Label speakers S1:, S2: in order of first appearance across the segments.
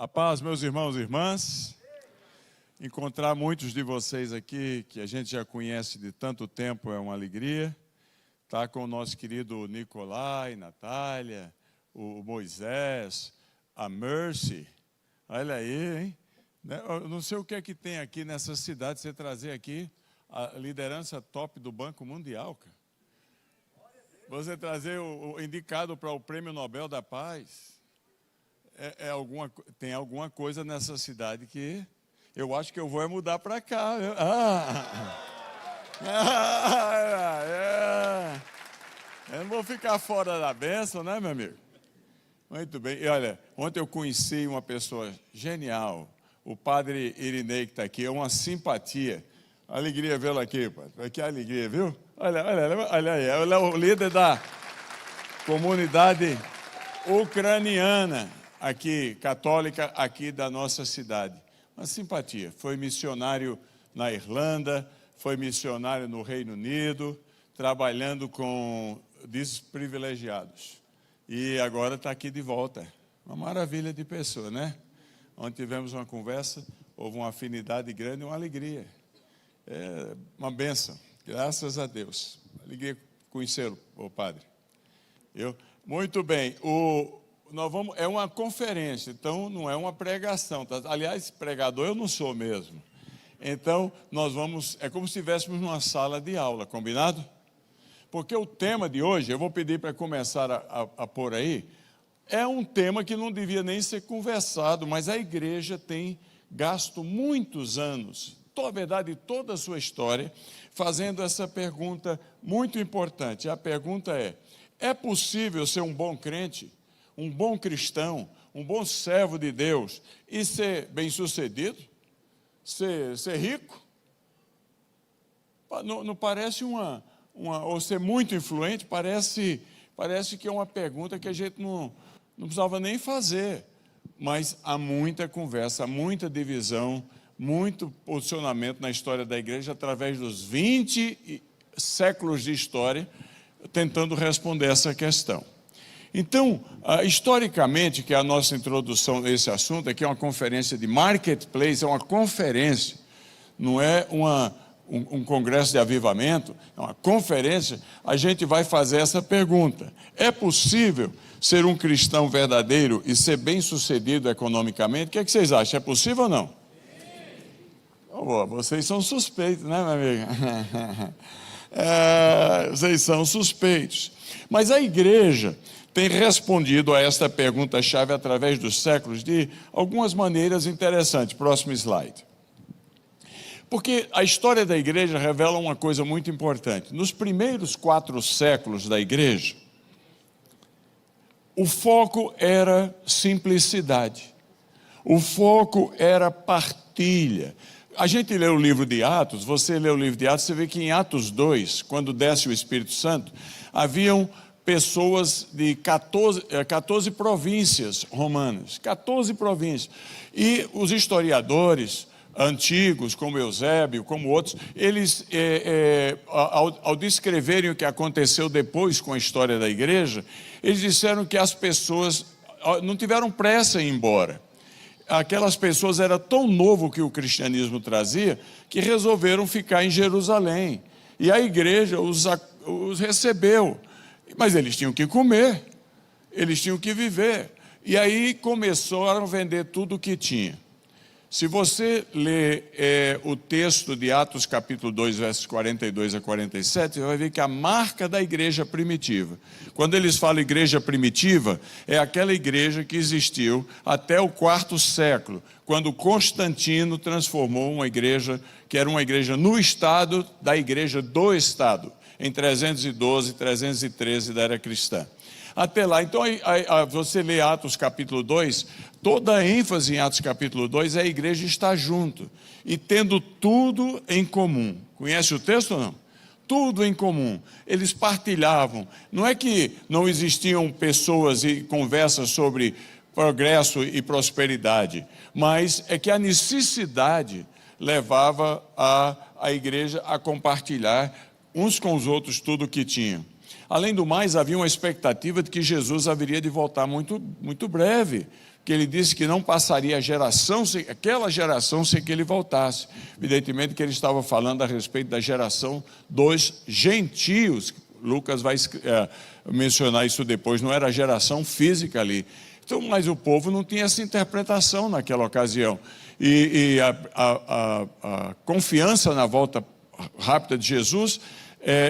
S1: A paz, meus irmãos e irmãs. Encontrar muitos de vocês aqui, que a gente já conhece de tanto tempo, é uma alegria. Estar com o nosso querido Nicolai, Natália, o Moisés, a Mercy. Olha aí, hein? Eu não sei o que é que tem aqui nessa cidade, você trazer aqui a liderança top do Banco Mundial, cara. Você trazer o indicado para o Prêmio Nobel da Paz. Tem alguma coisa nessa cidade que eu acho que eu vou mudar para cá. Eu não vou ficar fora da bênção, né, meu amigo? Muito bem. E olha, ontem eu conheci uma pessoa genial, o padre Irinei, que está aqui, é uma simpatia. Alegria vê-lo aqui, padre. Que alegria, viu? Olha aí, ele é o líder da comunidade ucraniana, aqui, católica, aqui da nossa cidade. Uma simpatia. Foi missionário na Irlanda, foi missionário no Reino Unido, trabalhando com desprivilegiados. E agora está aqui de volta. Uma maravilha de pessoa, né? Ontem tivemos uma conversa, houve uma afinidade grande e uma alegria. É uma bênção, graças a Deus. Alegria conhecê-lo, o padre. Muito bem, é uma conferência, então não é uma pregação. Tá? Aliás, pregador eu não sou mesmo. Então, é como se estivéssemos numa sala de aula, combinado? Porque o tema de hoje, eu vou pedir para começar a pôr aí, é um tema que não devia nem ser conversado, mas a igreja tem gasto muitos anos, na verdade, toda a sua história, fazendo essa pergunta muito importante. A pergunta é possível ser um bom crente, um bom cristão, um bom servo de Deus e ser bem-sucedido? Ser rico? Não parece ou ser muito influente? Parece que é uma pergunta que a gente não precisava nem fazer. Mas há muita conversa, muita divisão, muito posicionamento na história da igreja através dos 20 séculos de história, tentando responder essa questão. Então, historicamente, que é a nossa introdução a esse assunto, aqui é uma conferência de marketplace, é uma conferência, não é um congresso de avivamento, é uma conferência. A gente vai fazer essa pergunta: é possível ser um cristão verdadeiro e ser bem-sucedido economicamente? O que é que vocês acham? É possível ou não? Oh, vocês são suspeitos, né, minha amiga? Vocês são suspeitos. Mas a igreja tem respondido a esta pergunta-chave através dos séculos de algumas maneiras interessantes. Próximo slide. Porque a história da igreja revela uma coisa muito importante. Nos primeiros 4 séculos da igreja, o foco era simplicidade. O foco era partilha. A gente lê o livro de Atos, você lê o livro de Atos, você vê que em Atos 2, quando desce o Espírito Santo, haviam pessoas de 14 províncias romanas, 14 províncias. E os historiadores antigos, como Eusébio, como outros, eles, ao descreverem o que aconteceu depois com a história da igreja, eles disseram que as pessoas não tiveram pressa em ir embora. Aquelas pessoas, era tão novo que o cristianismo trazia, que resolveram ficar em Jerusalém. E a igreja os recebeu. Mas eles tinham que comer, eles tinham que viver. E aí começaram a vender tudo o que tinha. Se você ler o texto de Atos capítulo 2, versos 42 a 47, você vai ver que a marca da igreja primitiva, quando eles falam igreja primitiva, é aquela igreja que existiu até o 4º século, quando Constantino transformou uma igreja, que era uma igreja no estado da igreja do estado, em 312, 313 da era cristã. Até lá, então você lê Atos capítulo 2, toda a ênfase em Atos capítulo 2 é a igreja estar junto e tendo tudo em comum. Conhece o texto ou não? Tudo em comum. Eles partilhavam. Não é que não existiam pessoas e conversas sobre progresso e prosperidade, mas é que a necessidade levava a igreja a compartilhar uns com os outros tudo o que tinham. Além do mais, havia uma expectativa de que Jesus haveria de voltar muito, muito breve, que ele disse que não passaria aquela geração sem que ele voltasse. Evidentemente que ele estava falando a respeito da geração dos gentios. Lucas vai mencionar isso depois, não era a geração física ali. Então, mas o povo não tinha essa interpretação naquela ocasião. E a confiança na volta rápida de Jesus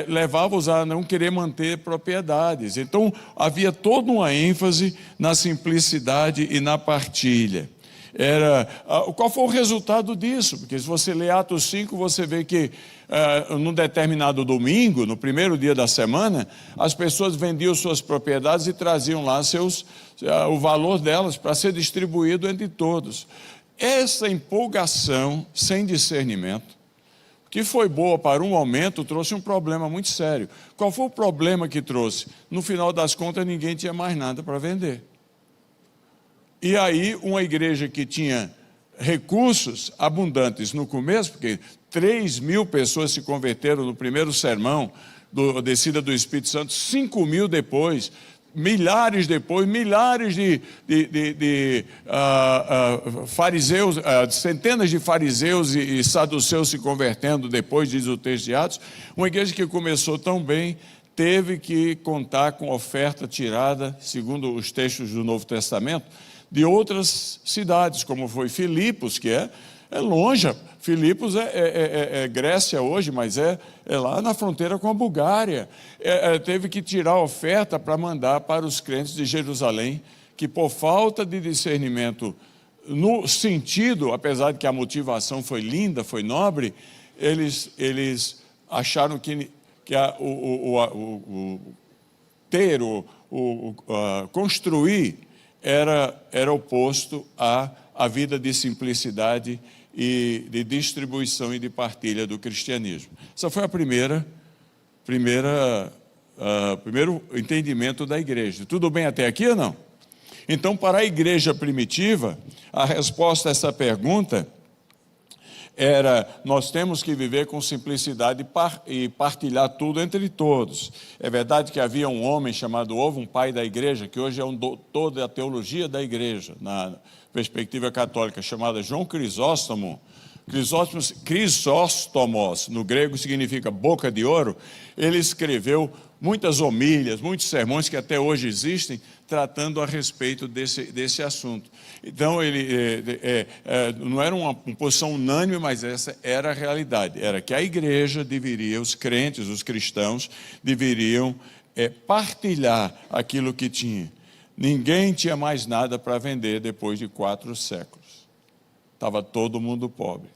S1: levava-os a não querer manter propriedades. Então, havia toda uma ênfase na simplicidade e na partilha. Qual foi o resultado disso? Porque se você lê Atos 5, você vê que num determinado domingo, no primeiro dia da semana, as pessoas vendiam suas propriedades e traziam lá o valor delas para ser distribuído entre todos. Essa empolgação sem discernimento, que foi boa para um momento, trouxe um problema muito sério. Qual foi o problema que trouxe? No final das contas, ninguém tinha mais nada para vender. E aí, uma igreja que tinha recursos abundantes no começo, porque 3.000 pessoas se converteram no primeiro sermão, da descida do Espírito Santo, 5.000 depois, milhares depois, milhares de fariseus, centenas de fariseus e saduceus se convertendo depois, diz o texto de Atos. Uma igreja que começou tão bem, teve que contar com oferta tirada, segundo os textos do Novo Testamento, de outras cidades, como foi Filipos, que é longe. Filipos é Grécia hoje, mas é lá na fronteira com a Bulgária. Teve que tirar a oferta para mandar para os crentes de Jerusalém, que por falta de discernimento no sentido, apesar de que a motivação foi linda, foi nobre, eles acharam que construir era oposto à vida de simplicidade e de distribuição e de partilha do cristianismo. Essa foi primeiro entendimento da igreja. Tudo bem até aqui ou não? Então, para a igreja primitiva, a resposta a essa pergunta era: nós temos que viver com simplicidade e partilhar tudo entre todos. É verdade que havia um homem chamado um pai da igreja, que hoje é um doutor da teologia da igreja, na perspectiva católica, chamado João Crisóstomo. Crisóstomos, no grego significa boca de ouro. Ele escreveu muitas homílias, muitos sermões que até hoje existem, tratando a respeito desse assunto. Então, não era uma posição unânime, mas essa era a realidade. Era que a igreja deveria, os crentes, os cristãos, deveriam partilhar aquilo que tinha. Ninguém tinha mais nada para vender depois de 4 séculos. Estava todo mundo pobre.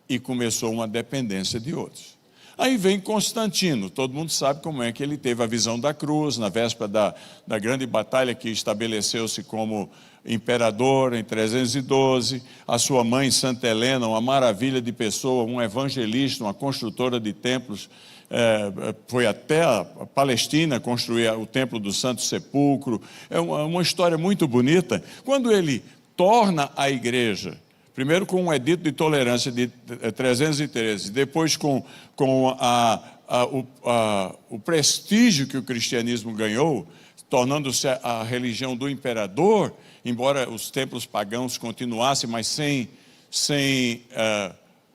S1: E começou uma dependência de outros. Aí vem Constantino, todo mundo sabe como é que ele teve a visão da cruz, na véspera da grande batalha que estabeleceu-se como imperador em 312, a sua mãe Santa Helena, uma maravilha de pessoa, um evangelista, uma construtora de templos, foi até a Palestina construir o templo do Santo Sepulcro. É uma história muito bonita. Quando ele torna a igreja, primeiro com um edito de tolerância de 313, depois com o prestígio que o cristianismo ganhou, tornando-se a religião do imperador, embora os templos pagãos continuassem, mas sem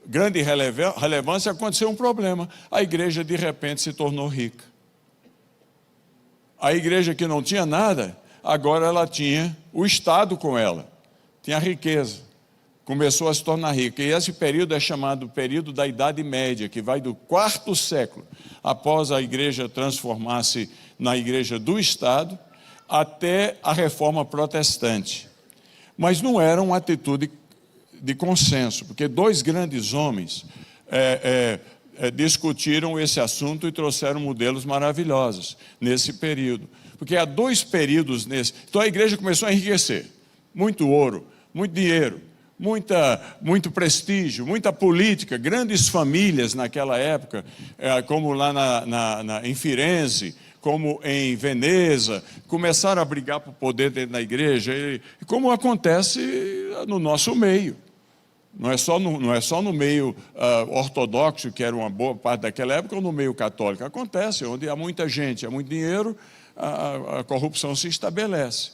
S1: grande relevância, aconteceu um problema. A igreja, de repente, se tornou rica. A igreja que não tinha nada, agora ela tinha o Estado com ela, tinha riqueza. Começou a se tornar rica. E esse período é chamado período da Idade Média, que vai do 4º século, após a igreja transformar-se na igreja do Estado, até a Reforma Protestante. Mas não era uma atitude de consenso, porque 2 grandes homens discutiram esse assunto e trouxeram modelos maravilhosos nesse período. Porque há 2 períodos nesse. Então a igreja começou a enriquecer. Muito ouro, muito dinheiro, muito prestígio, muita política, grandes famílias naquela época, como lá em Firenze, como em Veneza, começaram a brigar por poder dentro da igreja, e como acontece no nosso meio. Não é só no meio ortodoxo, que era uma boa parte daquela época, ou no meio católico. Acontece, onde há muita gente, há muito dinheiro, a corrupção se estabelece.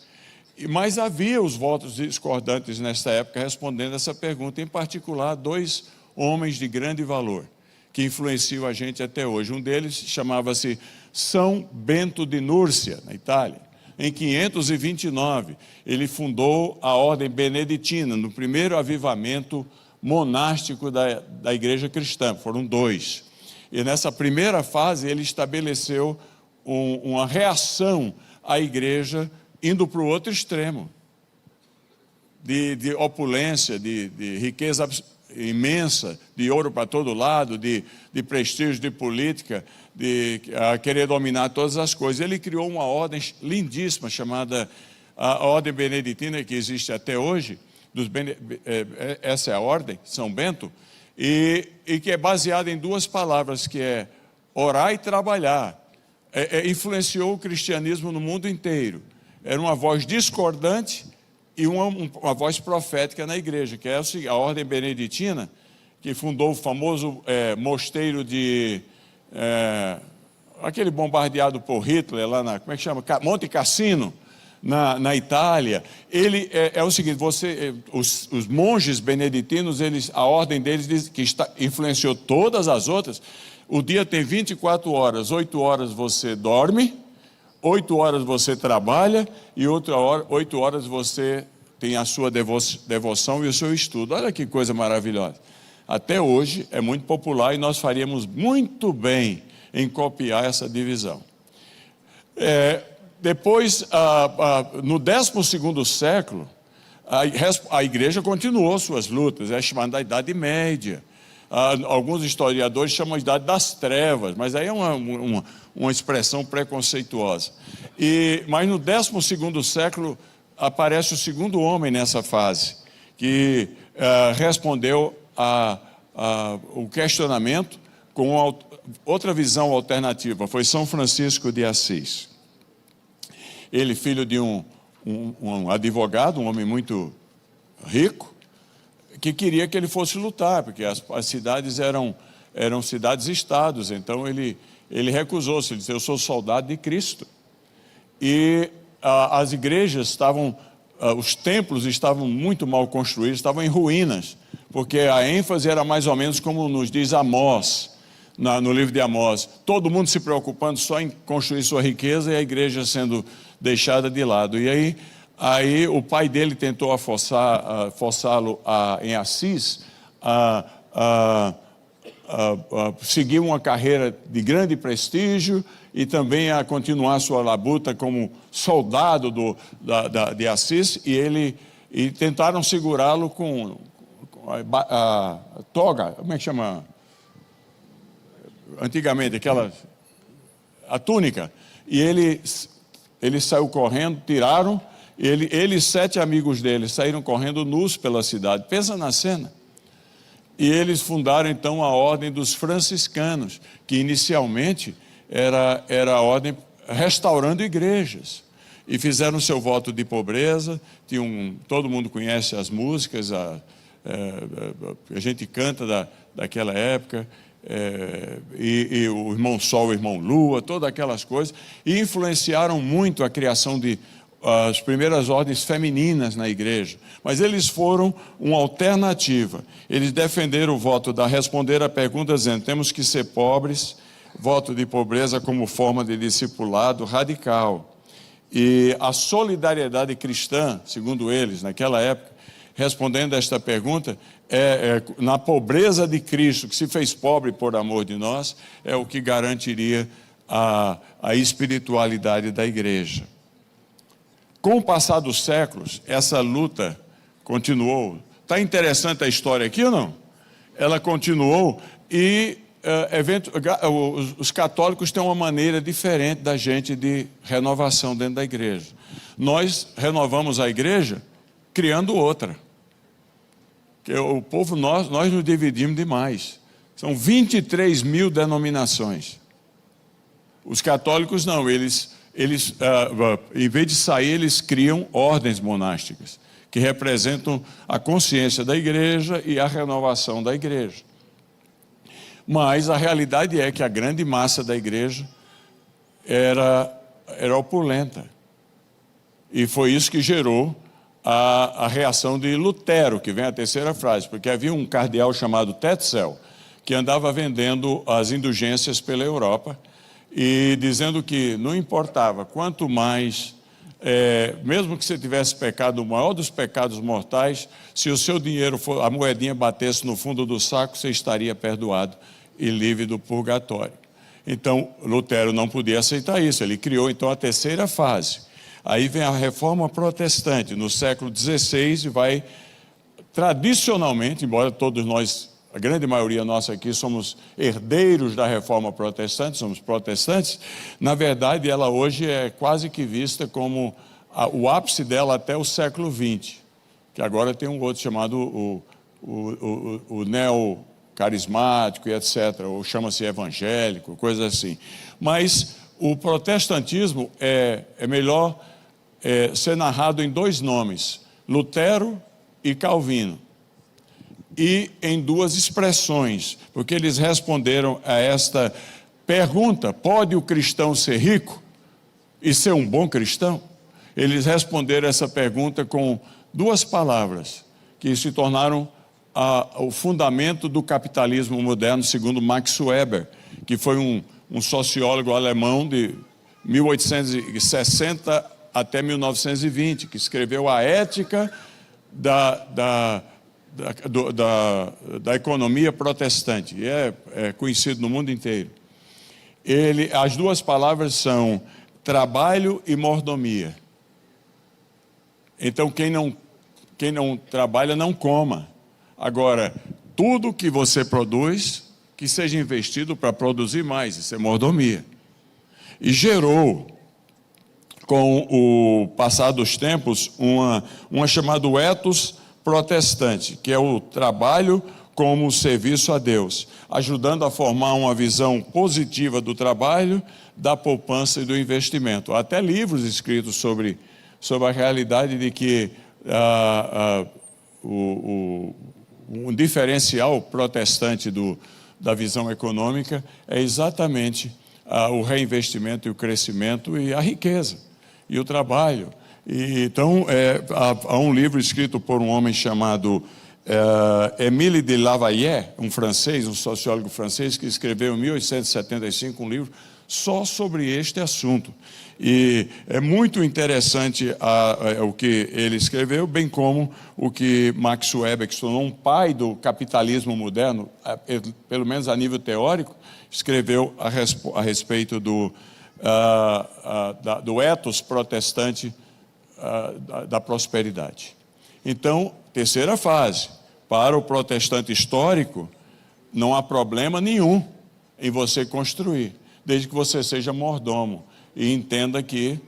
S1: Mas havia os votos discordantes nesta época respondendo essa pergunta, em particular 2 homens de grande valor, que influenciam a gente até hoje. Um deles chamava-se São Bento de Núrcia, na Itália. Em 529, ele fundou a ordem beneditina, no primeiro avivamento monástico da igreja cristã. Foram 2. E nessa primeira fase ele estabeleceu uma reação à igreja indo para o outro extremo, de opulência, de riqueza imensa, de ouro para todo lado, de prestígio, de política, de querer dominar todas as coisas. Ele criou uma ordem lindíssima chamada a Ordem Beneditina, que existe até hoje. Essa é a ordem, São Bento, e que é baseada em 2 palavras, que é orar e trabalhar. Influenciou o cristianismo no mundo inteiro. Era uma voz discordante e uma voz profética na igreja, que é a ordem beneditina, que fundou o famoso mosteiro de... aquele bombardeado por Hitler, lá na... como é que chama? Monte Cassino, na Itália. Ele é o seguinte, os monges beneditinos, a ordem deles diz que influenciou todas as outras. O dia tem 24 horas, 8 horas você dorme, 8 horas você trabalha e 8 horas você tem a sua devoção e o seu estudo. Olha que coisa maravilhosa. Até hoje é muito popular e nós faríamos muito bem em copiar essa divisão. Depois, no 12º século, a igreja continuou suas lutas, é chamada da Idade Média. Alguns historiadores chamam de Idade das Trevas, mas aí é uma expressão preconceituosa. Mas no 12º século aparece o segundo homem nessa fase, que respondeu o questionamento com outra visão alternativa. Foi São Francisco de Assis. Ele, filho de um advogado, um homem muito rico, que queria que ele fosse lutar, porque as cidades eram cidades-estados. Então ele recusou-se, ele disse: eu sou soldado de Cristo. E as igrejas estavam, os templos estavam muito mal construídos, estavam em ruínas, porque a ênfase era mais ou menos como nos diz Amós, no livro de Amós, todo mundo se preocupando só em construir sua riqueza e a igreja sendo deixada de lado. E aí o pai dele tentou forçá-lo em Assis a seguir uma carreira de grande prestígio e também a continuar sua labuta como soldado de Assis, e tentaram segurá-lo com a toga, como é que chama? Antigamente, a túnica, e ele saiu correndo, tiraram, ele e 7 amigos dele saíram correndo nus pela cidade. Pensa na cena. E eles fundaram então a ordem dos franciscanos, que inicialmente era a ordem restaurando igrejas. E fizeram seu voto de pobreza, todo mundo conhece as músicas, a gente canta daquela época, e o irmão Sol, o irmão Lua, todas aquelas coisas, e influenciaram muito a criação as primeiras ordens femininas na igreja. Mas eles foram uma alternativa. Eles defenderam o voto responder à pergunta dizendo: temos que ser pobres, voto de pobreza como forma de discipulado radical. E a solidariedade cristã, segundo eles, naquela época, respondendo a esta pergunta, na pobreza de Cristo, que se fez pobre por amor de nós, é o que garantiria a espiritualidade da igreja. Com o passar dos séculos, essa luta continuou. Está interessante a história aqui ou não? Ela continuou e os católicos têm uma maneira diferente da gente de renovação dentro da igreja. Nós renovamos a igreja criando outra. Porque o povo, nós nos dividimos demais. São 23 mil denominações. Os católicos não, eles em vez de sair, eles criam ordens monásticas, que representam a consciência da igreja e a renovação da igreja. Mas a realidade é que a grande massa da igreja era opulenta. E foi isso que gerou a reação de Lutero, que vem a terceira frase, porque havia um cardeal chamado Tetzel, que andava vendendo as indulgências pela Europa e dizendo que não importava, quanto mais, mesmo que você tivesse pecado, o maior dos pecados mortais, se o seu dinheiro, a moedinha batesse no fundo do saco, você estaria perdoado e livre do purgatório. Então, Lutero não podia aceitar isso, ele criou então a terceira fase. Aí vem a Reforma Protestante, no século XVI, e vai tradicionalmente, embora todos nós, a grande maioria nossa aqui, somos herdeiros da Reforma Protestante, somos protestantes, na verdade ela hoje é quase que vista como o ápice dela até o século XX, que agora tem um outro chamado o neo-carismático e etc., ou chama-se evangélico, coisa assim. Mas o protestantismo é melhor ser narrado em dois nomes, Lutero e Calvino, e em duas expressões, porque eles responderam a esta pergunta: pode o cristão ser rico e ser um bom cristão? Eles responderam essa pergunta com duas palavras, que se tornaram o fundamento do capitalismo moderno, segundo Max Weber, que foi um sociólogo alemão de 1860 até 1920, que escreveu a ética da economia protestante, e é conhecido no mundo inteiro. As duas palavras são trabalho e mordomia. Então, quem não trabalha, não coma. Agora, tudo que você produz, que seja investido para produzir mais, isso é mordomia. E gerou, com o passar dos tempos, uma chamada ethos protestante, que é o trabalho como serviço a Deus, ajudando a formar uma visão positiva do trabalho, da poupança e do investimento. Há até livros escritos sobre a realidade de que um diferencial protestante da visão econômica é exatamente o reinvestimento e o crescimento e a riqueza e o trabalho. Então, há um livro escrito por um homem chamado Émile de Lavallée, um francês, um sociólogo francês, que escreveu em 1875 um livro só sobre este assunto. E é muito interessante o que ele escreveu, bem como o que Max Weber, que se tornou um pai do capitalismo moderno, pelo menos a nível teórico, escreveu a respeito do ethos protestante da prosperidade. Então, terceira fase, para o protestante histórico, não há problema nenhum em você construir, desde que você seja mordomo e entenda que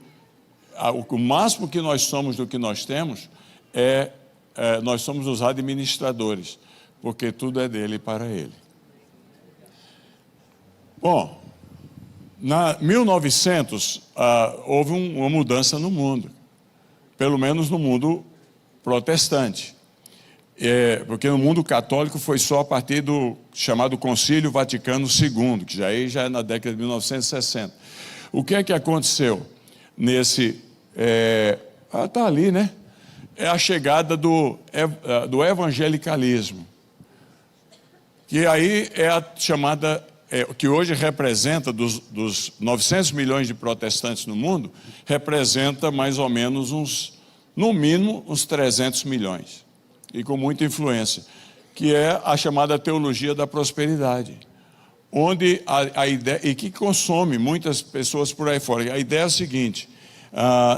S1: o máximo que nós somos do que nós temos nós somos os administradores, porque tudo é dele e para ele. Bom, na 1900 houve uma mudança no mundo, pelo menos no mundo protestante, porque no mundo católico foi só a partir do chamado Concílio Vaticano II, que já é na década de 1960. O que é que aconteceu nesse... está ali, né? É a chegada do evangelicalismo, que aí é a chamada... que hoje representa, dos 900 milhões de protestantes no mundo, representa mais ou menos no mínimo, uns 300 milhões, e com muita influência, que é a chamada teologia da prosperidade, onde a ideia, e que consome muitas pessoas por aí fora. A ideia é a seguinte,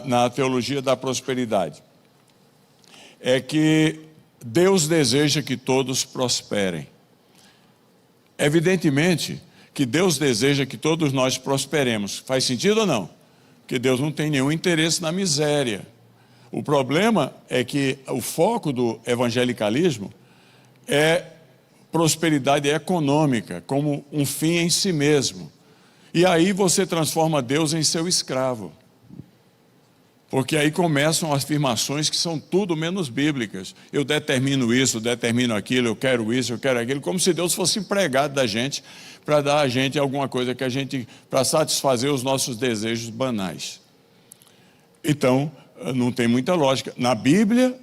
S1: na teologia da prosperidade, é que Deus deseja que todos prosperem. Evidentemente que Deus deseja que todos nós prosperemos. Faz sentido ou não? Porque Deus não tem nenhum interesse na miséria. O problema é que o foco do evangelicalismo é prosperidade econômica, como um fim em si mesmo. E aí você transforma Deus em seu escravo. Porque aí começam afirmações que são tudo menos bíblicas. Eu determino isso, determino aquilo, eu quero isso, eu quero aquilo, como se Deus fosse empregado da gente para dar a gente alguma coisa para satisfazer os nossos desejos banais. Então, não tem muita lógica. Na Bíblia,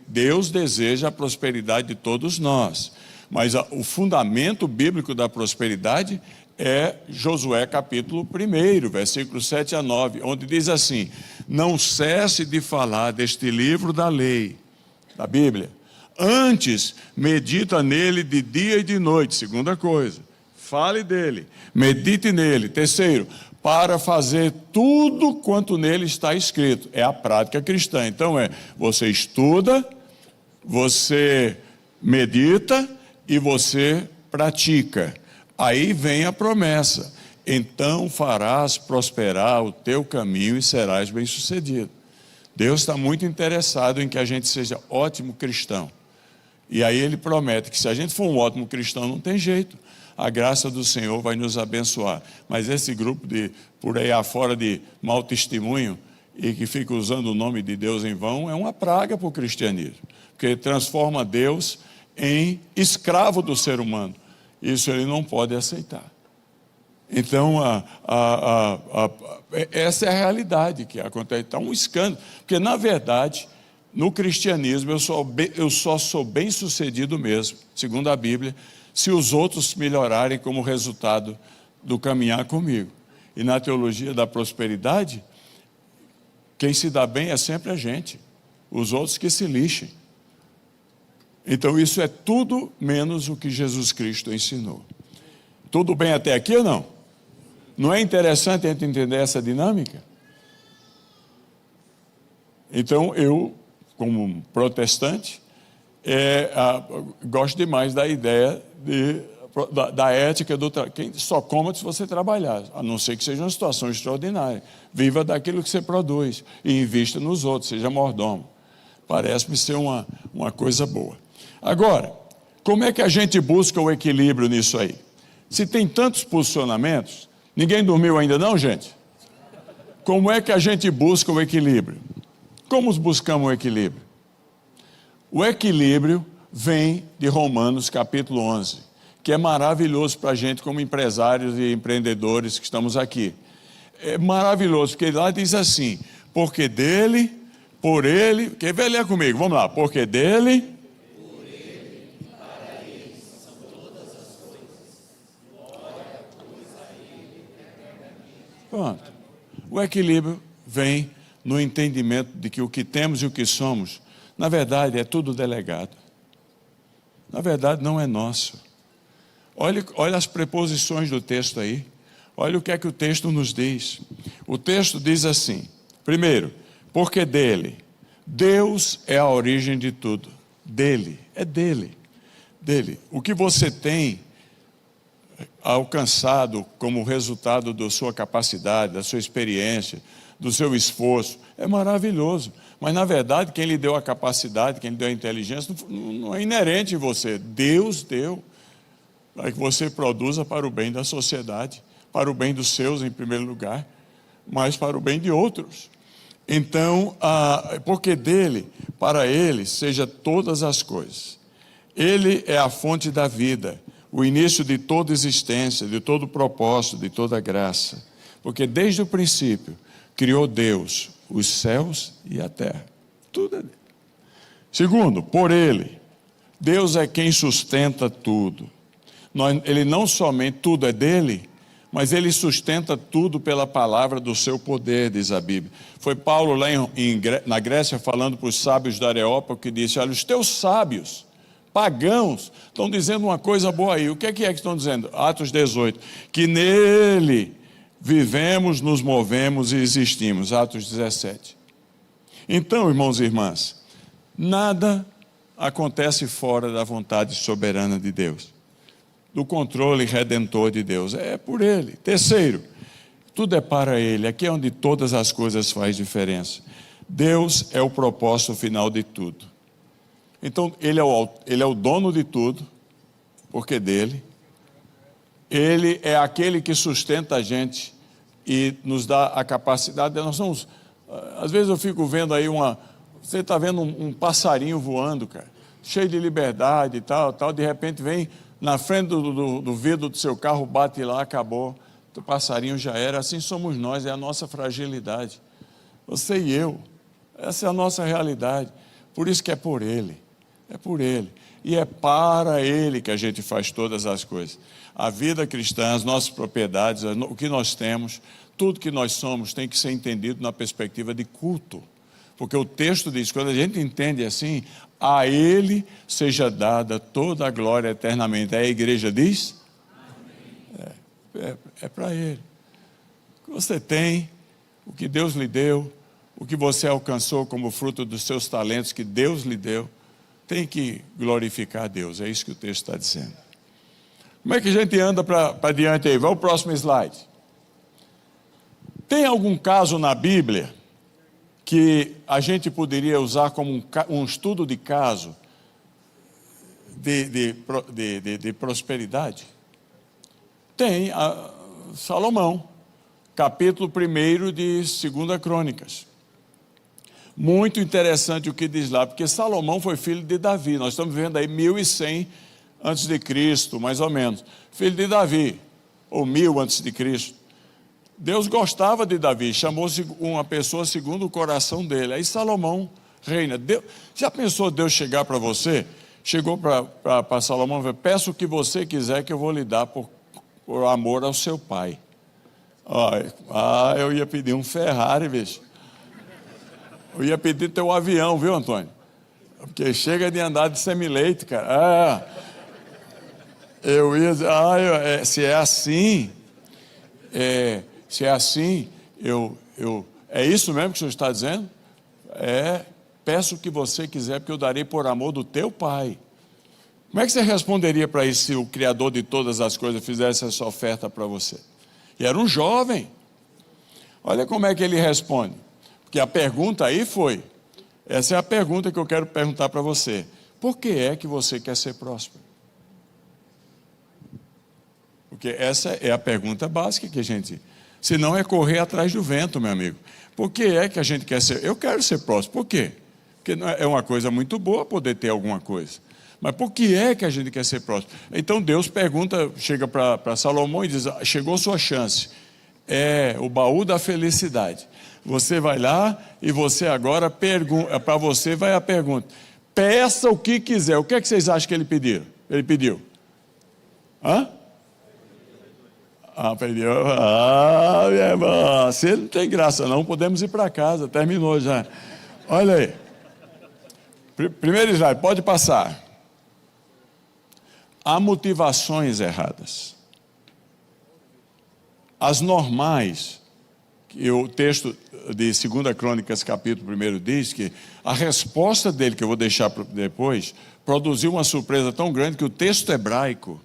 S1: Deus deseja a prosperidade de todos nós. Mas o fundamento bíblico da prosperidade é Josué capítulo 1, versículos 7 a 9, onde diz assim: não cesse de falar deste livro da lei, da Bíblia. Antes, medita nele de dia e de noite. Segunda coisa, fale dele, medite nele. Terceiro, para fazer tudo quanto nele está escrito. É a prática cristã. Então você estuda, você medita e você pratica. Aí vem a promessa: então farás prosperar o teu caminho e serás bem-sucedido. Deus está muito interessado em que a gente seja ótimo cristão. E aí ele promete que se a gente for um ótimo cristão, não tem jeito. A graça do Senhor vai nos abençoar. Mas esse grupo por aí afora de mau testemunho e que fica usando o nome de Deus em vão, é uma praga para o cristianismo. Porque transforma Deus em escravo do ser humano. Isso ele não pode aceitar. Então, essa é a realidade que acontece. Está um escândalo. Porque, na verdade, no cristianismo, eu só sou bem-sucedido mesmo, segundo a Bíblia, se os outros melhorarem como resultado do caminhar comigo. E na teologia da prosperidade, quem se dá bem é sempre a gente. Os outros que se lixem. Então, isso é tudo menos o que Jesus Cristo ensinou. Tudo bem até aqui ou não? Não é interessante a gente entender essa dinâmica? Então, eu, como protestante, gosto demais da ideia da ética do trabalho. Quem só coma se você trabalhar, a não ser que seja uma situação extraordinária. Viva daquilo que você produz e invista nos outros, seja mordomo. Parece-me ser uma coisa boa. Agora, como é que a gente busca o equilíbrio nisso aí? Se tem tantos posicionamentos, ninguém dormiu ainda não, gente? Como é que a gente busca o equilíbrio? Como buscamos o equilíbrio? O equilíbrio vem de Romanos capítulo 11, que é maravilhoso para a gente como empresários e empreendedores que estamos aqui. É maravilhoso, porque lá diz assim: porque dele, por ele, quer ver? Ler comigo, vamos lá. Porque dele, por ele, para ele são todas as coisas. Glória, pois a ele eternamente. Pronto. O equilíbrio vem no entendimento de que o que temos e o que somos, na verdade, é tudo delegado. Na verdade, não é nosso. Olha as preposições do texto aí. Olha o que é que o texto nos diz. O texto diz assim: primeiro, porque dele. Deus é a origem de tudo. Dele, é dele. Dele. O que você tem alcançado como resultado da sua capacidade, da sua experiência, do seu esforço, é maravilhoso. Mas, na verdade, quem lhe deu a capacidade, quem lhe deu a inteligência, não é inerente em você. Deus deu para que você produza para o bem da sociedade, para o bem dos seus, em primeiro lugar, mas para o bem de outros. Então, porque dele, para ele, seja todas as coisas. Ele é a fonte da vida, o início de toda existência, de todo propósito, de toda graça. Porque desde o princípio, criou Deus os céus e a terra. Tudo é dele. Segundo, por ele. Deus é quem sustenta tudo. Ele não somente tudo é dele, mas ele sustenta tudo pela palavra do seu poder, diz a Bíblia. Foi Paulo lá na Grécia falando para os sábios da Areópago que disse: olha, os teus sábios, pagãos, estão dizendo uma coisa boa aí. O que é que estão dizendo? Atos 18, que nele vivemos, nos movemos e existimos. Atos 17. Então, irmãos e irmãs, nada acontece fora da vontade soberana de Deus, do controle redentor de Deus. É por ele. Terceiro, tudo é para ele. Aqui é onde todas as coisas fazem diferença. Deus é o propósito final de tudo. Então, ele é o dono de tudo, porque dele. Ele é aquele que sustenta a gente e nos dá a capacidade. Nós somos, às vezes eu fico vendo aí você está vendo um passarinho voando, cara, cheio de liberdade e tal, de repente vem na frente do vidro do seu carro, bate lá, acabou, o passarinho já era. Assim somos nós, é a nossa fragilidade. Você e eu, Essa é a nossa realidade. Por isso que é por Ele. É por Ele. E é para Ele que a gente faz todas as coisas. A vida cristã, as nossas propriedades, o que nós temos, tudo que nós somos tem que ser entendido na perspectiva de culto. Porque o texto diz, quando a gente entende assim, a Ele seja dada toda a glória eternamente. Aí a igreja diz? É para Ele. O que você tem, o que Deus lhe deu, o que você alcançou como fruto dos seus talentos que Deus lhe deu, tem que glorificar a Deus. É isso que o texto está dizendo. Como é que a gente anda para diante aí? Vai ao próximo slide. Tem algum caso na Bíblia que a gente poderia usar como um estudo de caso de prosperidade? Tem Salomão, capítulo 1 de 2 Crônicas. Muito interessante o que diz lá, porque Salomão foi filho de Davi. Nós estamos vendo aí 1100 antes de Cristo, mais ou menos. Filho de Davi, ou 1000 antes de Cristo. Deus gostava de Davi, chamou uma pessoa segundo o coração dele. Aí Salomão reina. Deus, já pensou Deus chegar para você? Chegou para Salomão e falou, peça o que você quiser que eu vou lhe dar por amor ao seu pai. Eu ia pedir um Ferrari, bicho. Eu ia pedir teu avião, viu, Antônio? Porque chega de andar de semileito, cara. Eu ia dizer, se é assim, é isso mesmo que o senhor está dizendo? Peço o que você quiser, porque eu darei por amor do teu pai. Como é que você responderia para isso se o Criador de todas as coisas fizesse essa oferta para você? E era um jovem. Olha como é que ele responde. Porque a pergunta aí foi, essa é a pergunta que eu quero perguntar para você. Por que é que você quer ser próspero? Porque essa é a pergunta básica que a gente... Se não é correr atrás do vento, meu amigo. Por que é que a gente quer ser... Eu quero ser próspero. Por quê? Porque é uma coisa muito boa poder ter alguma coisa. Mas por que é que a gente quer ser próspero? Então Deus pergunta, chega para Salomão e diz, chegou sua chance. É o baú da felicidade. Você vai lá e você agora pergunta, para você vai a pergunta. Peça o que quiser. O que é que vocês acham que ele pediu? Ele pediu? Pediu. Minha irmã, se não tem graça não, podemos ir para casa, terminou já. Olha aí. Primeiro slide, pode passar. Há motivações erradas. As normais, que o texto de 2 Crônicas, capítulo 1, diz que a resposta dele, que eu vou deixar depois, produziu uma surpresa tão grande que o texto hebraico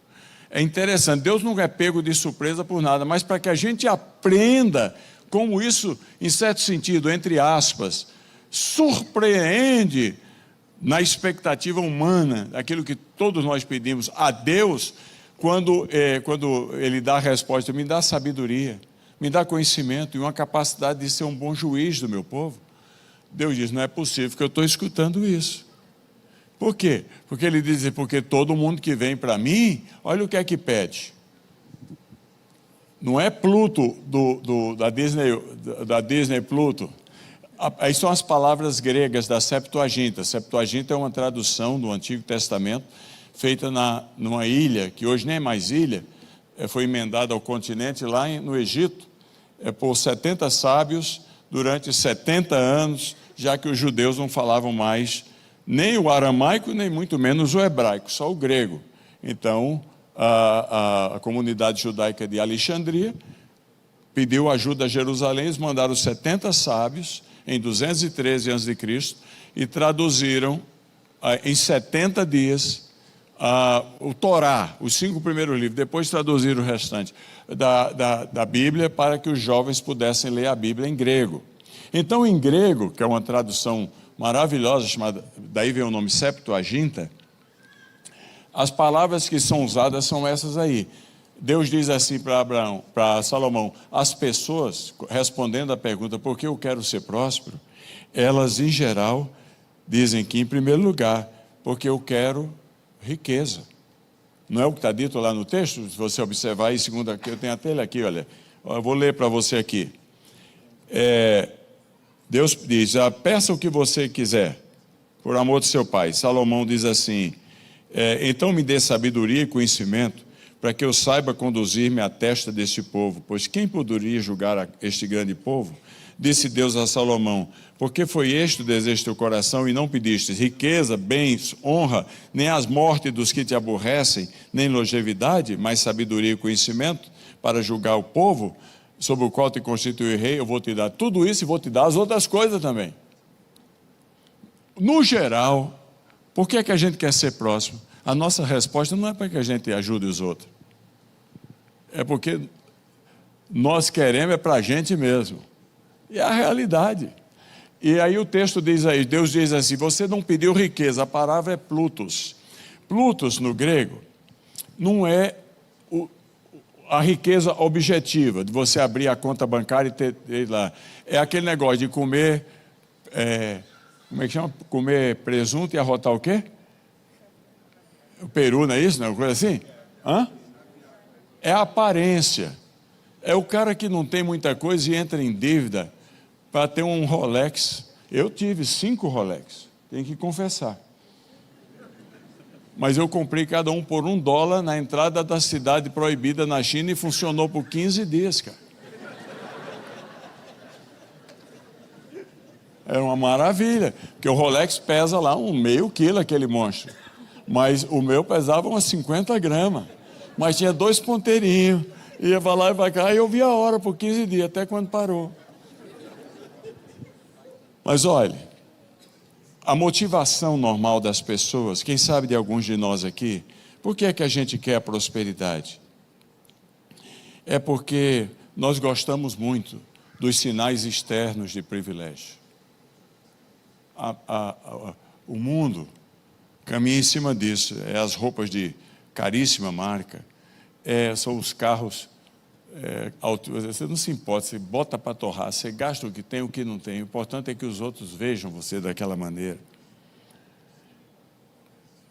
S1: é interessante. Deus não é pego de surpresa por nada, mas para que a gente aprenda como isso, em certo sentido, entre aspas, surpreende na expectativa humana, aquilo que todos nós pedimos a Deus, quando Ele dá a resposta, me dá sabedoria, me dá conhecimento e uma capacidade de ser um bom juiz do meu povo. Deus diz, não é possível que eu estou escutando isso. Por quê? Porque Ele diz, porque todo mundo que vem para mim, olha o que é que pede. Não é Pluto da Disney Pluto. Aí são as palavras gregas da Septuaginta. Septuaginta é uma tradução do Antigo Testamento, feita numa ilha, que hoje nem é mais ilha, foi emendada ao continente lá no Egito, por 70 sábios, durante 70 anos, já que os judeus não falavam mais nem o aramaico, nem muito menos o hebraico, só o grego. Então, a comunidade judaica de Alexandria pediu ajuda a Jerusalém, eles mandaram 70 sábios, em 213 a.C., e traduziram em 70 dias o Torá, os 5 primeiros livros, depois traduziram o restante da Bíblia para que os jovens pudessem ler a Bíblia em grego. Então, em grego, que é uma tradução maravilhosa, chamada, daí vem o nome Septuaginta, as palavras que são usadas são essas aí. Deus diz assim para Salomão, as pessoas, respondendo à pergunta, por que eu quero ser próspero? Elas, em geral, dizem que, em primeiro lugar, porque eu quero riqueza. Não é o que está dito lá no texto? Se você observar aí, eu tenho até ele aqui, olha, eu vou ler para você aqui. Deus diz, peça o que você quiser, por amor de seu pai. Salomão diz assim, então me dê sabedoria e conhecimento, para que eu saiba conduzir-me à testa deste povo, pois quem poderia julgar este grande povo? Disse Deus a Salomão, porque foi este o desejo do teu coração e não pediste riqueza, bens, honra, nem as mortes dos que te aborrecem, nem longevidade, mas sabedoria e conhecimento, para julgar o povo, sobre o qual te constitui rei, eu vou te dar tudo isso e vou te dar as outras coisas também. No geral, por que é que a gente quer ser próximo? A nossa resposta não é para que a gente ajude os outros. É porque nós queremos para a gente mesmo. E é a realidade. E aí o texto diz aí, Deus diz assim, você não pediu riqueza, a palavra é plutos. Plutos no grego não é a riqueza objetiva, de você abrir a conta bancária e ter lá. É aquele negócio de comer, como é que chama? Comer presunto e arrotar o quê? O peru, não é isso? Não é uma coisa assim? É a aparência. É o cara que não tem muita coisa e entra em dívida para ter um Rolex. Eu tive 5 Rolex, tenho que confessar. Mas eu comprei cada um por $1 na entrada da cidade proibida na China e funcionou por 15 dias, cara. Era uma maravilha, porque o Rolex pesa lá meio quilo, aquele monstro. Mas o meu pesava umas 50 gramas. Mas tinha 2 ponteirinhos. Ia para lá e para cá e eu via a hora por 15 dias, até quando parou. Mas olha, a motivação normal das pessoas, quem sabe de alguns de nós aqui, por que é que a gente quer a prosperidade? É porque nós gostamos muito dos sinais externos de privilégio. O mundo caminha em cima disso, as roupas de caríssima marca, são os carros, você não se importa, você bota para torrar, você gasta o que tem, o que não tem, o importante é que os outros vejam você daquela maneira.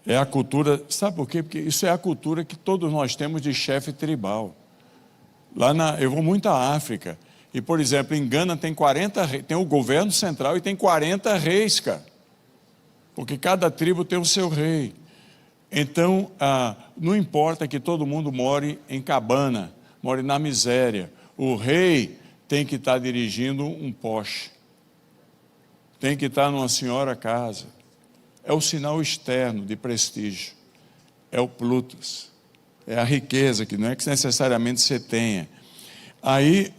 S1: É a cultura, sabe por quê? Porque isso é a cultura que todos nós temos de chefe tribal. Eu vou muito à África, e por exemplo, em Gana tem 40 reis, tem o governo central e tem 40 reis, cara. Porque cada tribo tem o seu rei. Então, não importa que todo mundo more em cabana, more na miséria. O rei tem que estar dirigindo um Porsche. Tem que estar numa senhora casa. É o sinal externo de prestígio. É o plutus. É a riqueza, que não é que necessariamente você tenha. Aí,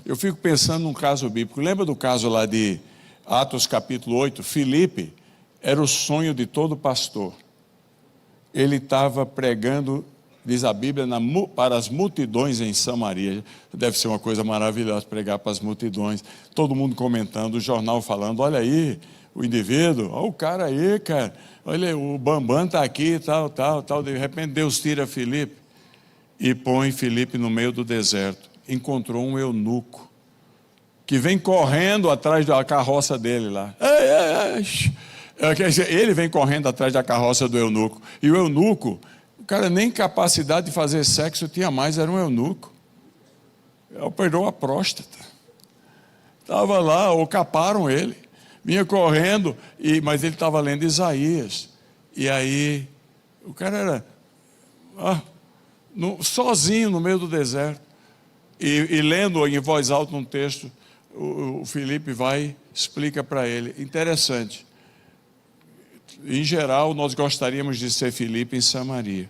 S1: eu fico pensando num caso bíblico. Lembra do caso lá de Atos capítulo 8? Filipe era o sonho de todo pastor. Ele estava pregando, diz a Bíblia, para as multidões em Samaria. Deve ser uma coisa maravilhosa pregar para as multidões. Todo mundo comentando, o jornal falando, olha aí, o indivíduo, olha o cara aí, cara. Olha, o Bambam está aqui, tal. De repente Deus tira Filipe e põe Filipe no meio do deserto. Encontrou um eunuco que vem correndo atrás da carroça dele lá. Ele vem correndo atrás da carroça do eunuco. E o eunuco, o cara nem capacidade de fazer sexo tinha mais, era um eunuco. Operou a próstata. Estava lá, ou caparam ele. Vinha correndo, mas ele estava lendo Isaías. E aí, o cara era sozinho no meio do deserto. E lendo em voz alta um texto, o Filipe vai, explica para ele. Interessante. Em geral, nós gostaríamos de ser Filipe em Samaria.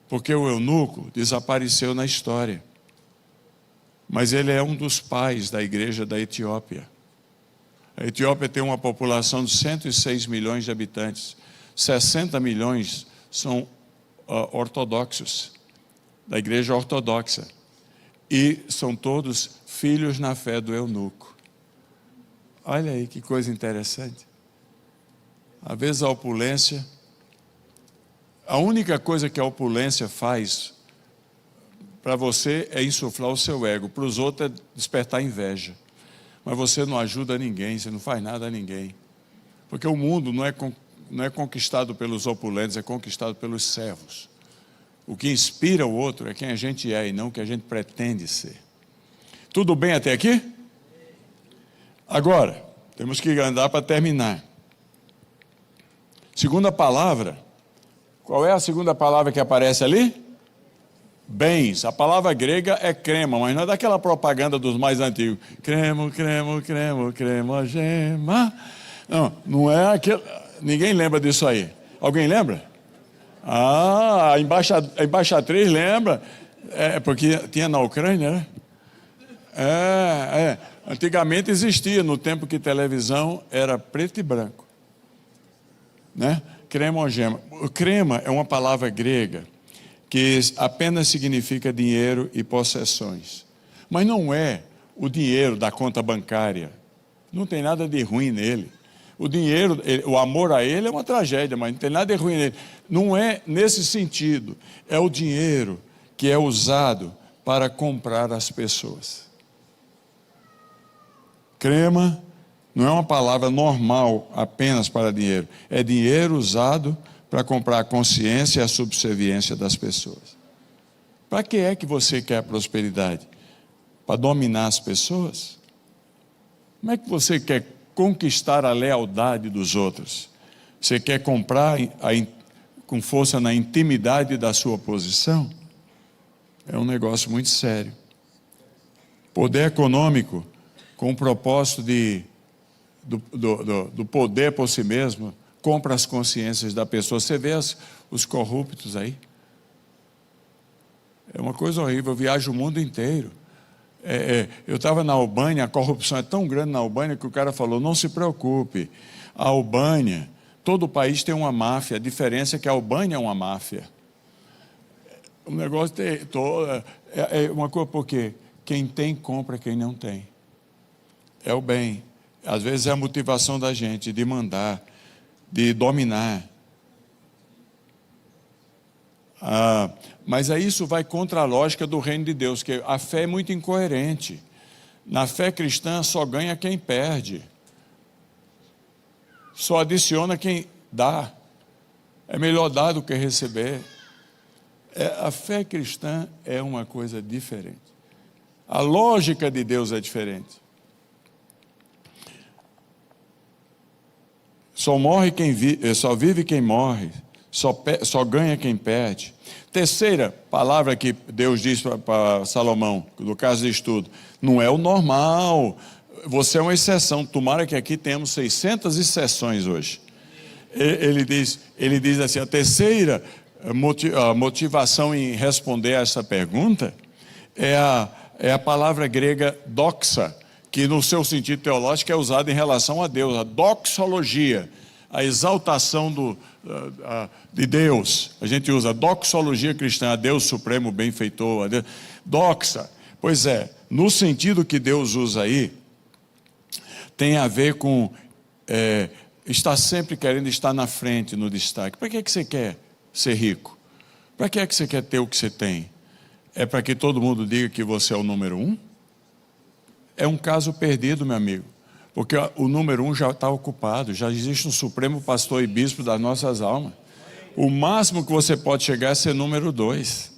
S1: Porque o eunuco desapareceu na história. Mas ele é um dos pais da igreja da Etiópia. A Etiópia tem uma população de 106 milhões de habitantes. 60 milhões são ortodoxos, da igreja ortodoxa. E são todos filhos na fé do eunuco. Olha aí que coisa interessante. Às vezes a opulência, a única coisa que a opulência faz para você é insuflar o seu ego, para os outros é despertar inveja. Mas você não ajuda ninguém, você não faz nada a ninguém. Porque o mundo não é conquistado pelos opulentos, é conquistado pelos servos. O que inspira o outro é quem a gente é e não o que a gente pretende ser. Tudo bem até aqui? Agora, temos que andar para terminar. Segunda palavra, qual é a segunda palavra que aparece ali? Bens. A palavra grega é crema, mas não é daquela propaganda dos mais antigos. Cremo, cremo, cremo, cremo, gema. Não, não é aquele. Ninguém lembra disso aí. Alguém lembra? A embaixatriz lembra. É porque tinha na Ucrânia, né? Antigamente existia, no tempo que televisão era preto e branco. Né? Crema ou gema. Crema é uma palavra grega que apenas significa dinheiro e possessões. Mas não é o dinheiro da conta bancária. Não tem nada de ruim nele. O dinheiro, o amor a ele é uma tragédia, mas não tem nada de ruim nele. Não é nesse sentido. É o dinheiro que é usado para comprar as pessoas. Crema não é uma palavra normal apenas para dinheiro. É dinheiro usado para comprar a consciência e a subserviência das pessoas. Para que é que você quer a prosperidade? Para dominar as pessoas? Como é que você quer conquistar a lealdade dos outros? Você quer comprar com força na intimidade da sua posição? É um negócio muito sério. Poder econômico, com o propósito do poder por si mesmo, compra as consciências da pessoa. Você vê os corruptos aí? É uma coisa horrível. Eu viajo o mundo inteiro. Eu estava na Albânia, a corrupção é tão grande na Albânia que o cara falou, não se preocupe, a Albânia, todo o país tem uma máfia, a diferença é que a Albânia é uma máfia. O negócio é uma coisa, porque quem tem compra, quem não tem. É o bem. Às vezes é a motivação da gente de mandar, de dominar. Mas aí isso vai contra a lógica do reino de Deus, que a fé é muito incoerente. Na fé cristã só ganha quem perde. Só adiciona quem dá. É melhor dar do que receber. A fé cristã é uma coisa diferente. A lógica de Deus é diferente. Só vive quem morre, só ganha quem perde. Terceira palavra que Deus diz para Salomão, no caso de estudo, não é o normal, você é uma exceção. Tomara que aqui temos 600 exceções hoje. Ele diz assim, a terceira motivação em responder a essa pergunta é a palavra grega doxa, que no seu sentido teológico é usada em relação a Deus, a doxologia, a exaltação de Deus. A gente usa a doxologia cristã, a Deus supremo benfeitor, doxa. Pois é, no sentido que Deus usa aí, tem a ver com estar sempre querendo estar na frente, no destaque. Para que você quer ser rico? Para que você quer ter o que você tem? É para que todo mundo diga que você é o número 1? É um caso perdido, meu amigo, porque o número 1 já está ocupado, já existe um supremo pastor e bispo das nossas almas. O máximo que você pode chegar é ser número 2.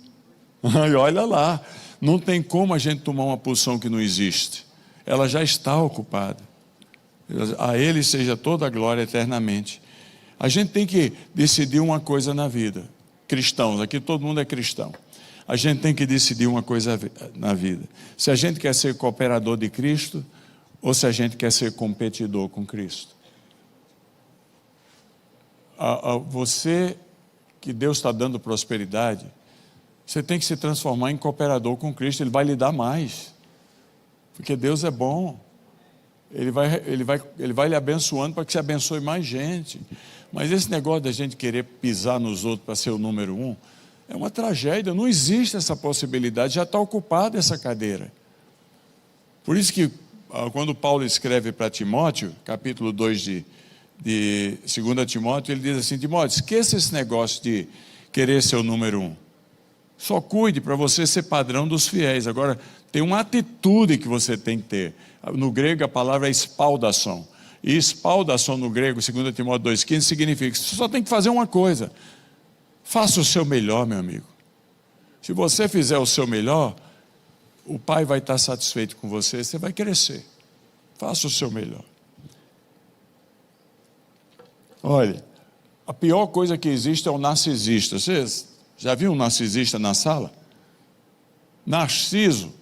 S1: E olha lá, não tem como a gente tomar uma posição que não existe. Ela já está ocupada. A Ele seja toda a glória eternamente. A gente tem que decidir uma coisa na vida. Cristãos, aqui todo mundo é cristão. A gente tem que decidir uma coisa na vida. Se a gente quer ser cooperador de Cristo ou se a gente quer ser competidor com Cristo. Você, que Deus está dando prosperidade, você tem que se transformar em cooperador com Cristo. Ele vai lhe dar mais. Porque Deus é bom. Ele vai lhe abençoando para que você abençoe mais gente. Mas esse negócio da gente querer pisar nos outros para ser o número 1, é uma tragédia. Não existe essa possibilidade, já está ocupada essa cadeira. Por isso que quando Paulo escreve para Timóteo, capítulo 2 de 2 Timóteo, ele diz assim, Timóteo, esqueça esse negócio de querer ser o número 1. Só cuide para você ser padrão dos fiéis. Agora, tem uma atitude que você tem que ter. No grego a palavra é espaldação. E espaldação no grego, 2 Timóteo 2,15, significa que você só tem que fazer uma coisa. Faça o seu melhor, meu amigo. Se você fizer o seu melhor, o Pai vai estar satisfeito com você, você vai crescer. Faça o seu melhor. Olha, a pior coisa que existe é o narcisista. Vocês já viram um narcisista na sala? Narciso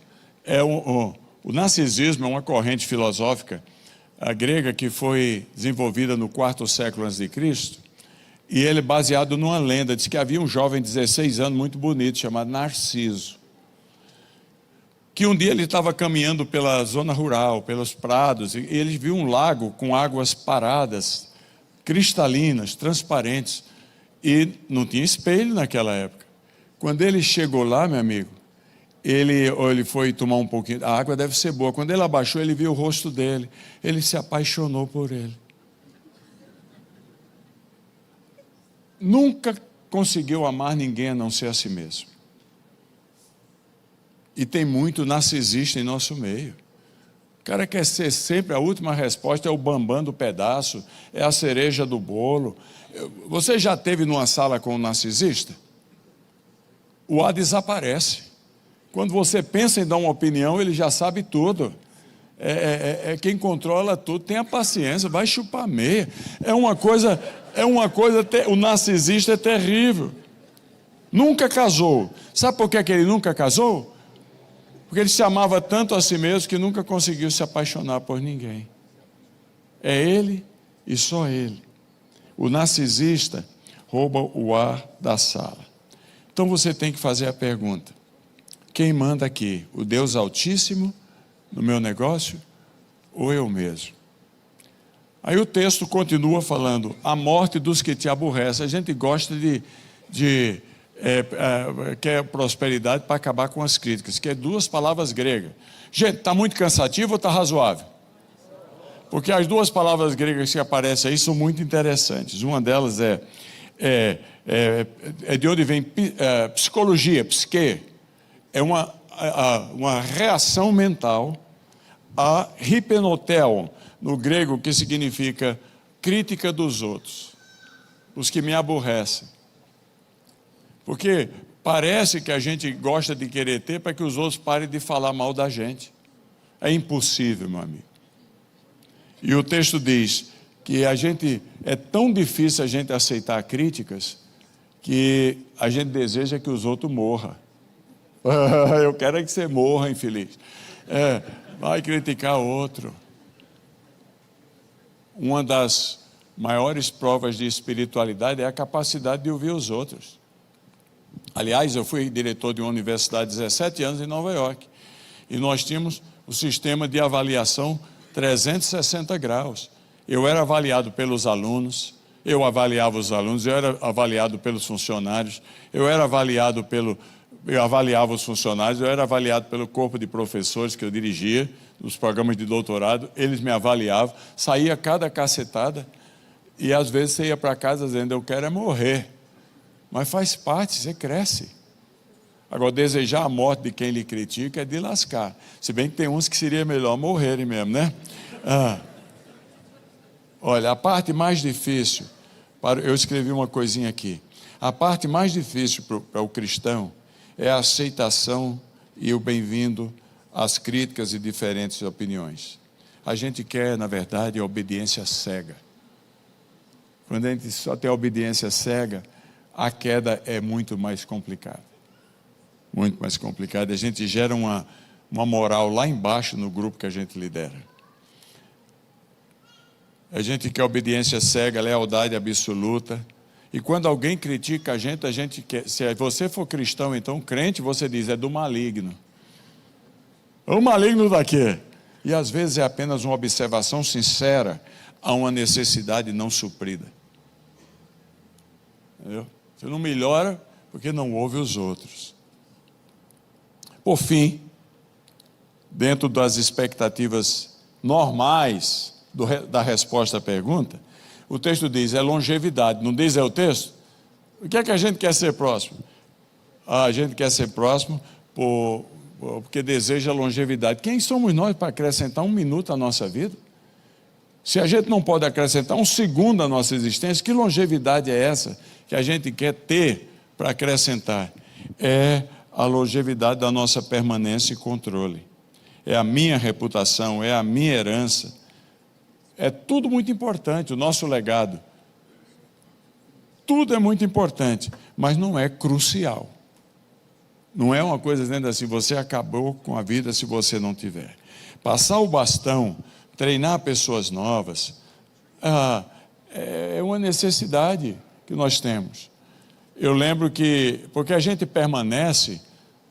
S1: o narcisismo é uma corrente filosófica grega que foi desenvolvida no quarto século a.C. e ele é baseado numa lenda. Diz que havia um jovem de 16 anos muito bonito chamado Narciso, que um dia ele estava caminhando pela zona rural, pelos prados, e ele viu um lago com águas paradas, cristalinas, transparentes, e não tinha espelho naquela época. Quando ele chegou lá, meu amigo, ele foi tomar um pouquinho, a água deve ser boa. Quando ele abaixou, ele viu o rosto dele, ele se apaixonou por ele. Nunca conseguiu amar ninguém a não ser a si mesmo. E tem muito narcisista em nosso meio. O cara quer ser sempre a última resposta, é o bambam do pedaço, é a cereja do bolo. Você já esteve numa sala com um narcisista? O A desaparece. Quando você pensa em dar uma opinião, ele já sabe tudo. É quem controla tudo. Tenha paciência, vai chupar meia. O narcisista é terrível. Nunca casou. Sabe por que ele nunca casou? Porque ele se amava tanto a si mesmo que nunca conseguiu se apaixonar por ninguém. É ele e só ele. O narcisista rouba o ar da sala. Então você tem que fazer a pergunta: quem manda aqui? O Deus Altíssimo no meu negócio ou eu mesmo? Aí o texto continua falando: a morte dos que te aborrecem. A gente gosta quer prosperidade para acabar com as críticas, que é duas palavras gregas. Gente, está muito cansativo ou está razoável? Porque as duas palavras gregas que aparecem aí são muito interessantes. Uma delas é de onde vem psicologia, psique. É uma reação mental a hipenotel, no grego, que significa crítica dos outros, os que me aborrecem. Porque parece que a gente gosta de querer ter para que os outros parem de falar mal da gente. É impossível, meu amigo. E o texto diz que é tão difícil a gente aceitar críticas que a gente deseja que os outros morram. Eu quero é que você morra, infeliz. Vai criticar outro. Uma das maiores provas de espiritualidade é a capacidade de ouvir os outros. Aliás, eu fui diretor de uma universidade há 17 anos em Nova York. E nós tínhamos o sistema de avaliação 360 graus. Eu era avaliado pelos alunos, eu avaliava os alunos, eu era avaliado pelos funcionários, eu avaliava os funcionários, eu era avaliado pelo corpo de professores que eu dirigia, nos programas de doutorado, eles me avaliavam, saía cada cacetada, e às vezes você ia para casa dizendo: eu quero é morrer. Mas faz parte, você cresce. Agora, desejar a morte de quem lhe critica é de lascar. Se bem que tem uns que seria melhor morrerem mesmo, né? Olha, a parte mais difícil, eu escrevi uma coisinha aqui. A parte mais difícil para o cristão é a aceitação e o bem-vindo às críticas e diferentes opiniões. A gente quer, na verdade, a obediência cega. Quando a gente só tem a obediência cega, a queda é muito mais complicada. Muito mais complicada. A gente gera uma moral lá embaixo no grupo que a gente lidera. A gente quer obediência cega, lealdade absoluta. E quando alguém critica a gente quer. Se você for cristão, então, crente, você diz: é do maligno. O maligno da quê? E às vezes é apenas uma observação sincera a uma necessidade não suprida. Entendeu? Você não melhora porque não ouve os outros. Por fim, dentro das expectativas normais da resposta à pergunta, o texto diz: é longevidade. Não diz o texto? O que é que a gente quer ser próximo? A gente quer ser próximo porque deseja longevidade. Quem somos nós para acrescentar 1 minuto à nossa vida? Se a gente não pode acrescentar 1 segundo à nossa existência, que longevidade é essa que a gente quer ter para acrescentar? É a longevidade da nossa permanência e controle. é a minha reputação, é a minha herança. É tudo muito importante, o nosso legado. Tudo é muito importante, mas não é crucial. Não é uma coisa dizendo assim, você acabou com a vida se você não tiver. Passar o bastão, treinar pessoas novas, é uma necessidade que nós temos. Eu lembro que, porque a gente permanece,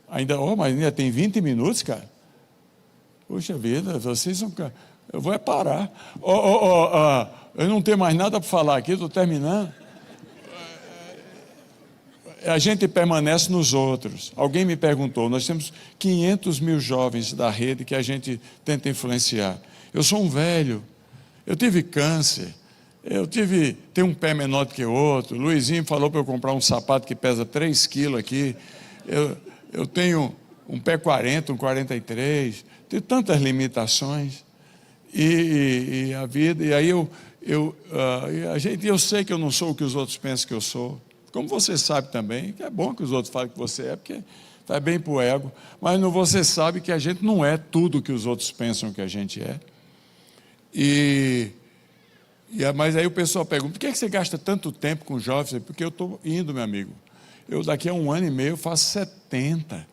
S1: mas ainda tem 20 minutos, cara. Puxa vida, vocês são... Eu vou parar. Eu não tenho mais nada para falar aqui, estou terminando. A gente permanece nos outros. Alguém me perguntou, nós temos 500 mil jovens da rede que a gente tenta influenciar. Eu sou um velho, eu tive câncer, tenho um pé menor do que o outro. Luizinho falou para eu comprar um sapato que pesa 3 quilos aqui. Eu tenho um pé 40, um 43, tenho tantas limitações. E a vida, e aí eu sei que eu não sou o que os outros pensam que eu sou. Como você sabe também, que é bom que os outros falem que você é, porque faz bem para o ego, mas você sabe que a gente não é tudo o que os outros pensam que a gente é. Mas aí o pessoal pergunta, por que você gasta tanto tempo com jovens? Porque eu estou indo, meu amigo. Eu daqui a 1 ano e meio faço 70.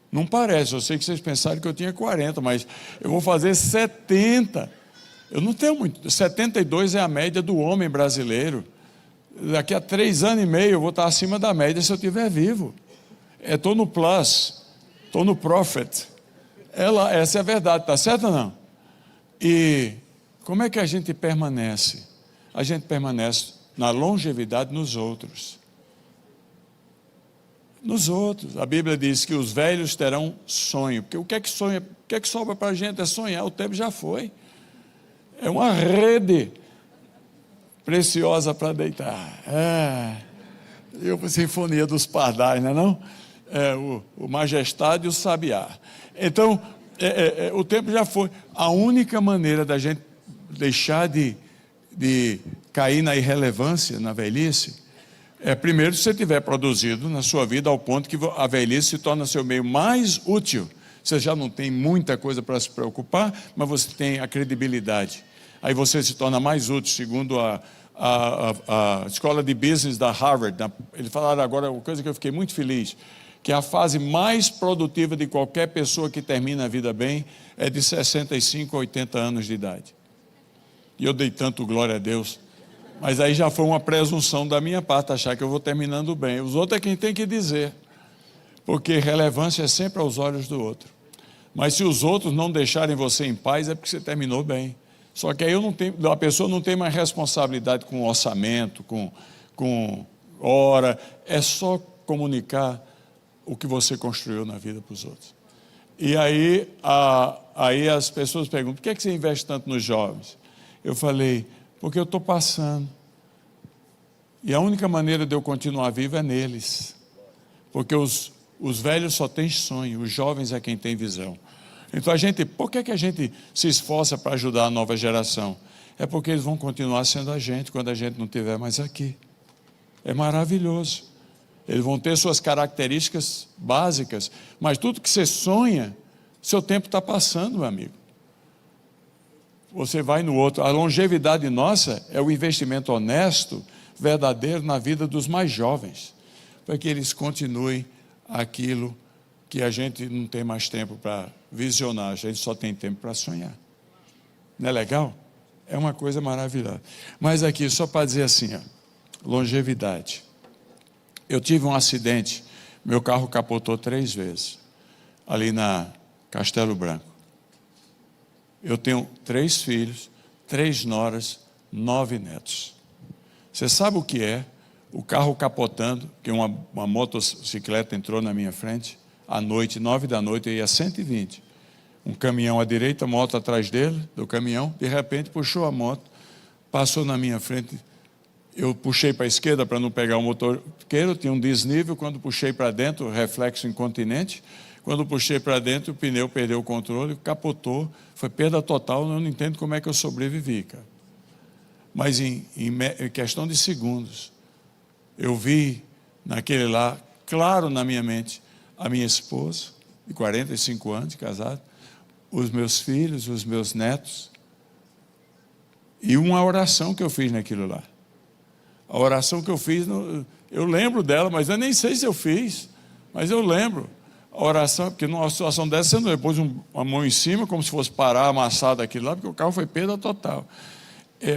S1: Não parece, eu sei que vocês pensaram que eu tinha 40, mas eu vou fazer 70. Eu não tenho muito. 72 é a média do homem brasileiro. Daqui a 3 anos e meio eu vou estar acima da média se eu estiver vivo. Estou no plus, estou no profit. Essa é a verdade, está certo ou não? E como é que a gente permanece? A gente permanece na longevidade nos outros. Nos outros. A Bíblia diz que os velhos terão sonho. Porque o que é que sobra para a gente? É sonhar, o tempo já foi. É uma rede preciosa para deitar. Sinfonia dos Pardais, não é não? O Majestade e o Sabiá. Então, o tempo já foi. A única maneira da gente deixar de cair na irrelevância, na velhice, primeiro, se você tiver produzido na sua vida ao ponto que a velhice se torna seu meio mais útil. Você já não tem muita coisa para se preocupar, mas você tem a credibilidade. Aí você se torna mais útil, segundo a escola de business da Harvard. Eles falaram agora uma coisa que eu fiquei muito feliz, que a fase mais produtiva de qualquer pessoa que termina a vida bem é de 65 a 80 anos de idade. E eu dei tanto glória a Deus. Mas aí já foi uma presunção da minha parte, achar que eu vou terminando bem. Os outros é quem tem que dizer. Porque relevância é sempre aos olhos do outro. Mas se os outros não deixarem você em paz, é porque você terminou bem. Só que aí a pessoa não tem mais responsabilidade com orçamento, com hora. É só comunicar o que você construiu na vida para os outros. E aí as pessoas perguntam, por que você investe tanto nos jovens? Eu falei, porque eu estou passando. E a única maneira de eu continuar vivo é neles. Porque os velhos só têm sonho, os jovens é quem tem visão. Então por que a gente se esforça para ajudar a nova geração? É porque eles vão continuar sendo a gente quando a gente não estiver mais aqui. É maravilhoso. Eles vão ter suas características básicas, mas tudo que você sonha, seu tempo está passando, meu amigo. Você vai no outro. A longevidade nossa é o investimento honesto, verdadeiro na vida dos mais jovens, para que eles continuem aquilo que a gente não tem mais tempo para visionar, a gente só tem tempo para sonhar. Não é legal? É uma coisa maravilhosa. Mas aqui, só para dizer assim, longevidade. Eu tive um acidente, meu carro capotou 3 vezes, ali na Castelo Branco. Eu tenho 3 filhos, 3 noras, 9 netos. Você sabe o que é o carro capotando, que uma motocicleta entrou na minha frente, à noite, 9 da noite, eu ia a 120. Um caminhão à direita, moto atrás dele, do caminhão, de repente puxou a moto, passou na minha frente. Eu puxei para a esquerda para não pegar o motoqueiro, tinha um desnível, quando puxei para dentro, reflexo incontinente, quando puxei para dentro, o pneu perdeu o controle, capotou, foi perda total, eu não entendo como é que eu sobrevivi, cara. Mas em questão de segundos, eu vi naquele lá, claro na minha mente, a minha esposa, de 45 anos, de casado, os meus filhos, os meus netos. E uma oração que eu fiz naquilo lá. A oração que eu fiz, eu lembro dela, mas eu nem sei se eu fiz, mas eu lembro. A oração, porque numa situação dessa, você não depois uma mão em cima, como se fosse parar, amassado aquilo lá, porque o carro foi perda total.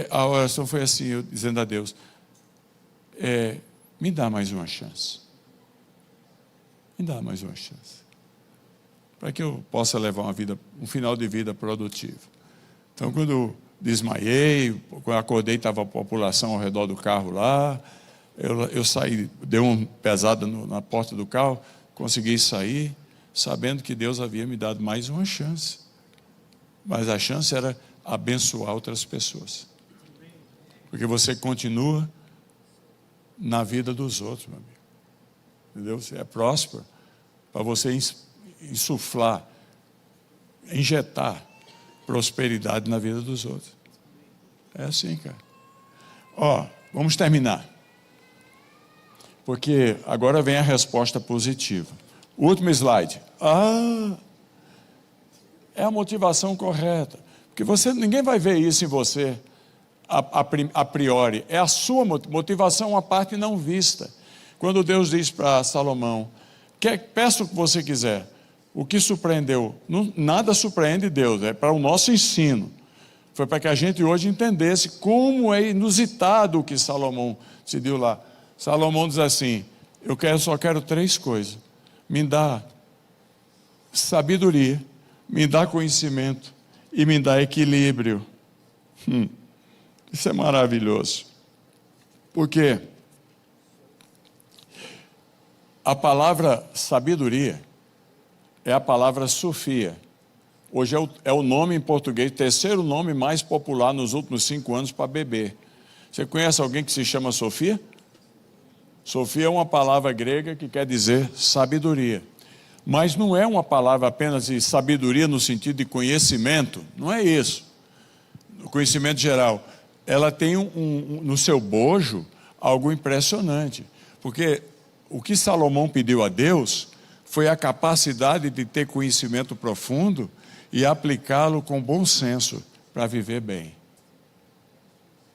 S1: A oração foi assim, eu dizendo a Deus, me dá mais uma chance. Me dá mais uma chance. Para que eu possa levar um final de vida produtivo. Então, quando eu desmaiei, quando eu acordei, estava a população ao redor do carro lá, eu saí, dei uma pesada na porta do carro, consegui sair, sabendo que Deus havia me dado mais uma chance. Mas a chance era abençoar outras pessoas. Porque você continua na vida dos outros, meu amigo. Entendeu? Você é próspero para você insuflar, injetar prosperidade na vida dos outros. É assim, cara. Vamos terminar. Porque agora vem a resposta positiva. Último slide. É a motivação correta. Porque ninguém vai ver isso em você a priori. É a sua motivação, uma parte não vista. Quando Deus diz para Salomão, peça o que você quiser. O que surpreendeu? Nada surpreende Deus, é para o nosso ensino. Foi para que a gente hoje entendesse como é inusitado o que Salomão decidiu lá. Salomão diz assim, só quero 3 coisas. Me dá sabedoria, me dá conhecimento e me dá equilíbrio. Isso é maravilhoso. Porque a palavra sabedoria é a palavra Sofia. Hoje é o nome em português, terceiro nome mais popular nos últimos 5 anos para bebê. Você conhece alguém que se chama Sofia? Sofia é uma palavra grega que quer dizer sabedoria. Mas não é uma palavra apenas de sabedoria no sentido de conhecimento. Não é isso. O conhecimento geral. Ela tem no seu bojo algo impressionante. Porque o que Salomão pediu a Deus foi a capacidade de ter conhecimento profundo e aplicá-lo com bom senso para viver bem.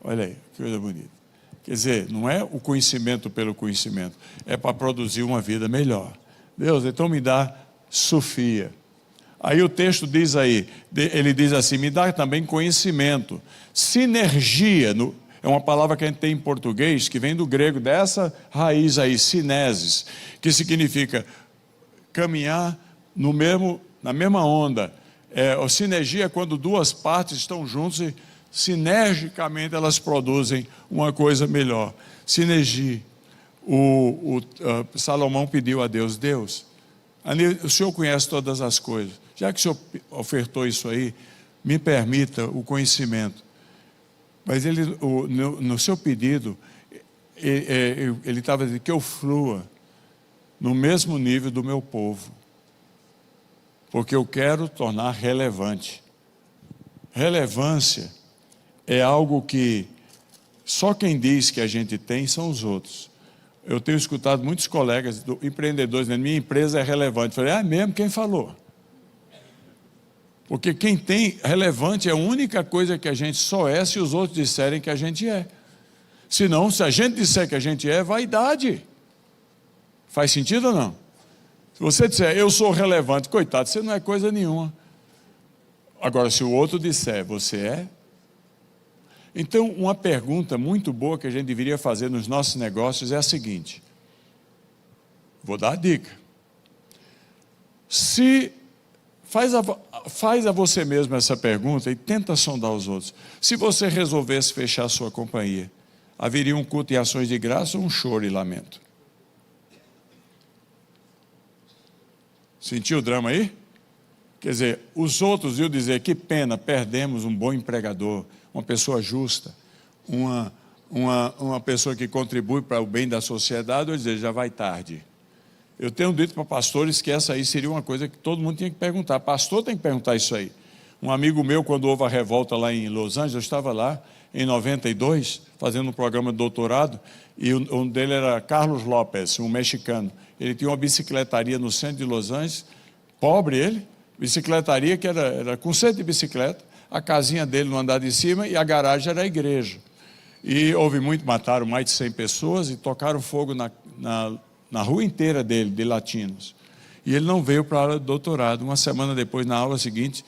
S1: Olha aí, que coisa bonita. Quer dizer, não é o conhecimento pelo conhecimento, é para produzir uma vida melhor. Deus, então me dá Sofia. Aí o texto diz aí, ele diz assim, me dá também conhecimento. Sinergia, é uma palavra que a gente tem em português, que vem do grego, dessa raiz aí, sineses, que significa caminhar na mesma onda. A sinergia é quando 2 partes estão juntas e sinergicamente elas produzem uma coisa melhor. Sinergia. Salomão pediu a Deus, o Senhor conhece todas as coisas. Já que o Senhor ofertou isso aí, me permita o conhecimento. Mas no seu pedido, ele estava dizendo que eu flua no mesmo nível do meu povo. Porque eu quero tornar relevante. Relevância é algo que só quem diz que a gente tem são os outros. Eu tenho escutado muitos colegas empreendedores dizendo, minha empresa é relevante. Eu falei, mesmo? Quem falou? Porque quem tem relevante é a única coisa que a gente só é se os outros disserem que a gente é. Senão, se a gente disser que a gente é vaidade. Faz sentido ou não? Se você disser, eu sou relevante, coitado, você não é coisa nenhuma. Agora, se o outro disser, você é? Então, uma pergunta muito boa que a gente deveria fazer nos nossos negócios é a seguinte. Vou dar a dica. Faz a você mesmo essa pergunta e tenta sondar os outros. Se você resolvesse fechar a sua companhia, haveria um culto e ações de graça ou um choro e lamento? Sentiu o drama aí? Quer dizer, os outros iam dizer, que pena, perdemos um bom empregador, uma pessoa justa, uma pessoa que contribui para o bem da sociedade, ou dizer, já vai tarde. Eu tenho dito para pastores que essa aí seria uma coisa que todo mundo tinha que perguntar. Pastor tem que perguntar isso aí. Um amigo meu, quando houve a revolta lá em Los Angeles, eu estava lá em 92, fazendo um programa de doutorado, e um dele era Carlos Lopes, um mexicano. Ele tinha uma bicicletaria no centro de Los Angeles, pobre ele, Bicicletaria que era conserto de bicicleta, a casinha dele no andar de cima e a garagem era a igreja. E houve muito, mataram mais de 100 pessoas e tocaram fogo na rua inteira dele, de latinos. E ele não veio para a aula de doutorado. Uma semana depois, na aula seguinte,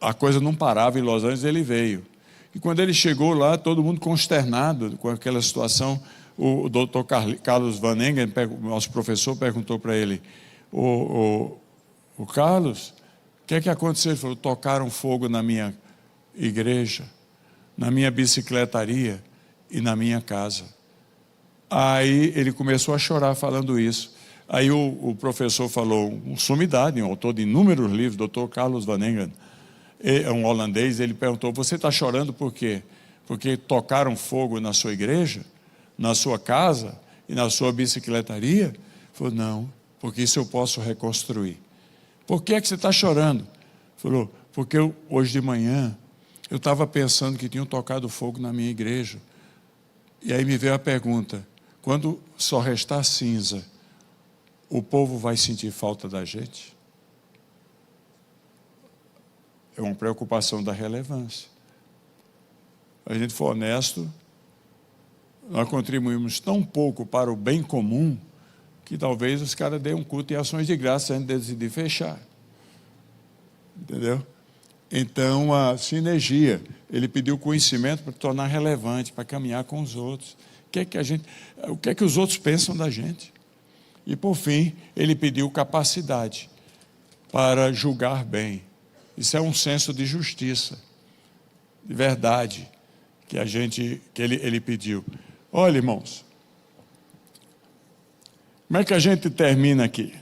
S1: a coisa não parava em Los Angeles, ele veio. E quando ele chegou lá, todo mundo consternado com aquela situação, o doutor Carlos Van Engen, nosso professor, perguntou para ele, o Carlos, o que é que aconteceu? Ele falou, tocaram fogo na minha igreja, na minha bicicletaria e na minha casa. Aí ele começou a chorar falando isso. Aí o professor falou, uma sumidade, um autor de inúmeros livros, doutor Carlos Van Engen, é um holandês, ele perguntou, você está chorando por quê? Porque tocaram fogo na sua igreja, na sua casa e na sua bicicletaria? Ele falou, não, porque isso eu posso reconstruir. Por que é que você está chorando? Ele falou, porque hoje de manhã eu estava pensando que tinham tocado fogo na minha igreja. E aí me veio a pergunta, quando só restar cinza, o povo vai sentir falta da gente? É uma preocupação da relevância. A gente for honesto, nós contribuímos tão pouco para o bem comum que talvez os caras deem um culto e ações de graça antes de decidir fechar. Entendeu? Então, a sinergia, ele pediu conhecimento para tornar relevante, para caminhar com os outros. O que é que os outros pensam da gente? E, por fim, ele pediu capacidade para julgar bem. Isso é um senso de justiça, de verdade, que ele pediu. Olha, irmãos, como é que a gente termina aqui?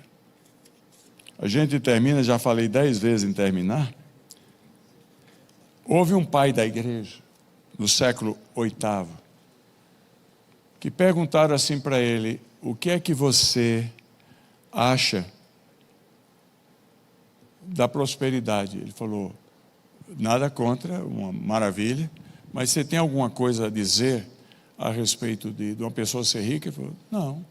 S1: A gente termina, já falei 10 vezes em terminar. Houve um pai da igreja, no século VIII, que perguntaram assim para ele, o que é que você acha da prosperidade? Ele falou, nada contra, uma maravilha, mas você tem alguma coisa a dizer a respeito de uma pessoa ser rica? Ele falou, não,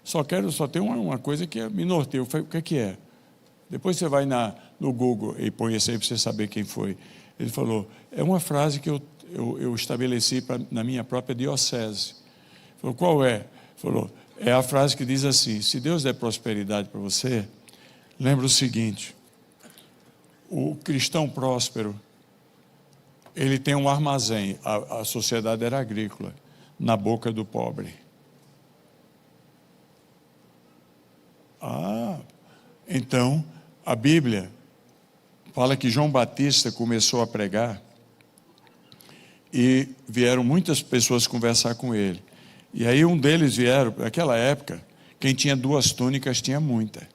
S1: só tem uma coisa que me norteia. Eu falei, o que é? Depois você vai no Google e põe isso aí para você saber quem foi. Ele falou, é uma frase que eu estabeleci na minha própria diocese. Ele falou, qual é? Ele falou, é a frase que diz assim, se Deus der prosperidade para você, lembra o seguinte, o cristão próspero, ele tem um armazém, a sociedade era agrícola, na boca do pobre. Então, a Bíblia fala que João Batista começou a pregar e vieram muitas pessoas conversar com ele. E aí um deles vieram, naquela época, quem tinha 2 túnicas tinha muita.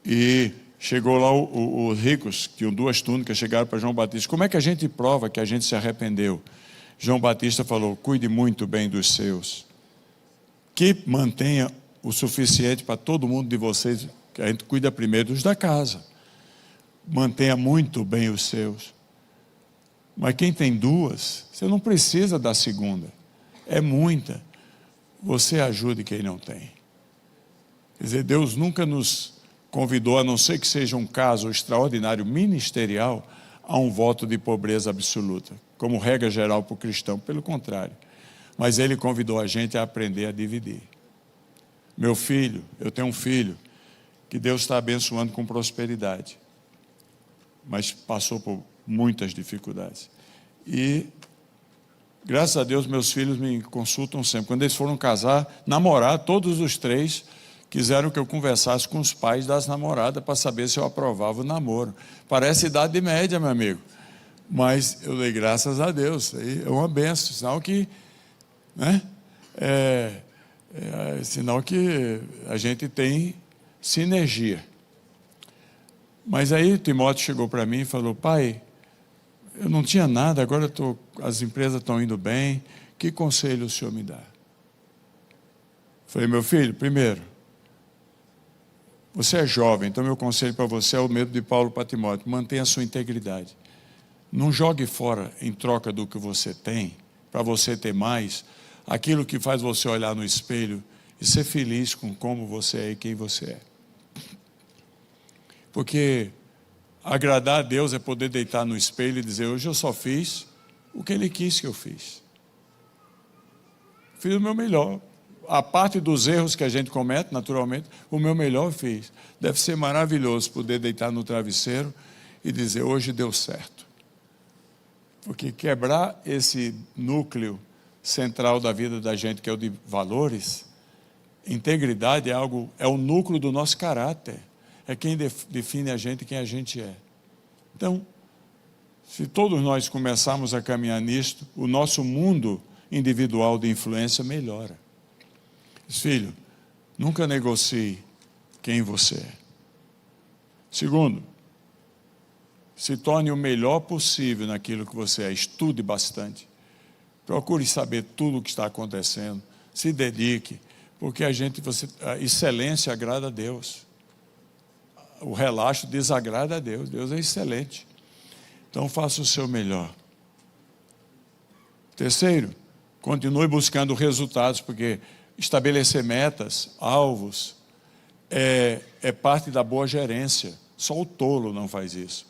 S1: E chegou lá os ricos, que tinham 2 túnicas, chegaram para João Batista. Como é que a gente prova que a gente se arrependeu? João Batista falou, cuide muito bem dos seus. Que mantenha o suficiente para todo mundo de vocês, que a gente cuida primeiro dos da casa. Mantenha muito bem os seus. Mas quem tem 2, você não precisa da segunda. É muita. Você ajude quem não tem. Quer dizer, Deus nunca nos convidou, a não ser que seja um caso extraordinário ministerial, a um voto de pobreza absoluta, como regra geral para o cristão. Pelo contrário. Mas Ele convidou a gente a aprender a dividir. Meu filho, eu tenho um filho que Deus está abençoando com prosperidade, mas passou por muitas dificuldades. E, graças a Deus, meus filhos me consultam sempre. Quando eles foram casar, namorar, todos os 3 quiseram que eu conversasse com os pais das namoradas para saber se eu aprovava o namoro. Parece idade média, meu amigo. Mas eu dei graças a Deus. É uma benção, sinal que, né? Sinal que a gente tem sinergia. Mas aí Timóteo chegou para mim e falou, pai, eu não tinha nada, agora as empresas estão indo bem, que conselho o senhor me dá? Falei, meu filho, primeiro, você é jovem, então meu conselho para você é o mesmo de Paulo para Timóteo, mantenha a sua integridade. Não jogue fora, em troca do que você tem, para você ter mais, aquilo que faz você olhar no espelho e ser feliz com como você é e quem você é. Porque Agradar a Deus é poder deitar no espelho e dizer: hoje eu só fiz o que Ele quis que eu fiz. Fiz o meu melhor. A parte dos erros que a gente comete, naturalmente, o meu melhor eu fiz. Deve ser maravilhoso poder deitar no travesseiro e dizer: hoje deu certo. Porque quebrar esse núcleo central da vida da gente, que é o de valores, integridade é o núcleo do nosso caráter. É quem define a gente, quem a gente é. Então, se todos nós começarmos a caminhar nisto, o nosso mundo individual de influência melhora. Filho, nunca negocie quem você é. Segundo, se torne o melhor possível naquilo que você é. Estude bastante. Procure saber tudo o que está acontecendo. Se dedique, porque a excelência agrada a Deus. O relaxo desagrada a Deus. Deus é excelente. Então faça o seu melhor. Terceiro, continue buscando resultados, porque estabelecer metas, alvos, é parte da boa gerência. Só o tolo não faz isso.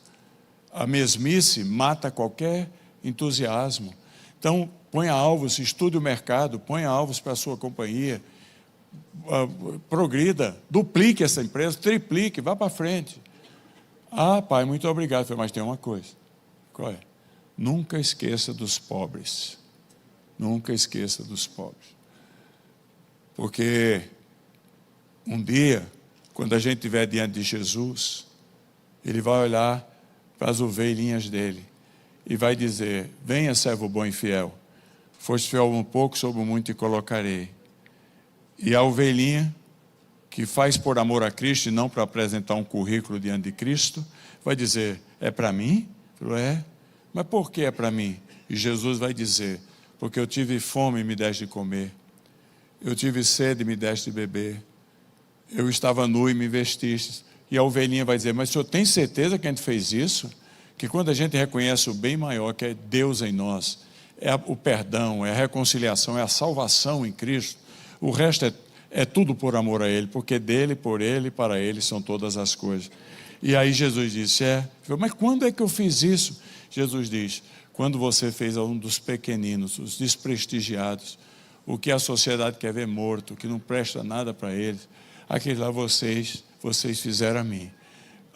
S1: A mesmice mata qualquer entusiasmo. Então, ponha alvos, estude o mercado, ponha alvos para a sua companhia, progrida, duplique essa empresa, triplique, vá para frente. Ah, pai, muito obrigado. Mas tem uma coisa. Qual é? Nunca esqueça dos pobres. Nunca esqueça dos pobres. Porque um dia, quando a gente estiver diante de Jesus, Ele vai olhar para as ovelhinhas dele e vai dizer: venha, servo bom e fiel, foste fiel um pouco, sobre o muito te colocarei. E a ovelhinha, que faz por amor a Cristo e não para apresentar um currículo diante de Cristo, vai dizer: é para mim? Falou: é. Mas por que é para mim? E Jesus vai dizer: porque eu tive fome e me deste de comer, eu tive sede e me deste de beber, eu estava nu e me vestiste. E a ovelhinha vai dizer: mas o senhor tem certeza que a gente fez isso? Que quando a gente reconhece o bem maior, que é Deus em nós, é o perdão, é a reconciliação, é a salvação em Cristo, o resto é tudo por amor a Ele, porque dele, por Ele e para Ele são todas as coisas. E aí Jesus disse: mas quando é que eu fiz isso? Jesus diz: quando você fez a um dos pequeninos, os desprestigiados, o que a sociedade quer ver morto, que não presta nada para eles, aqueles lá vocês fizeram a mim.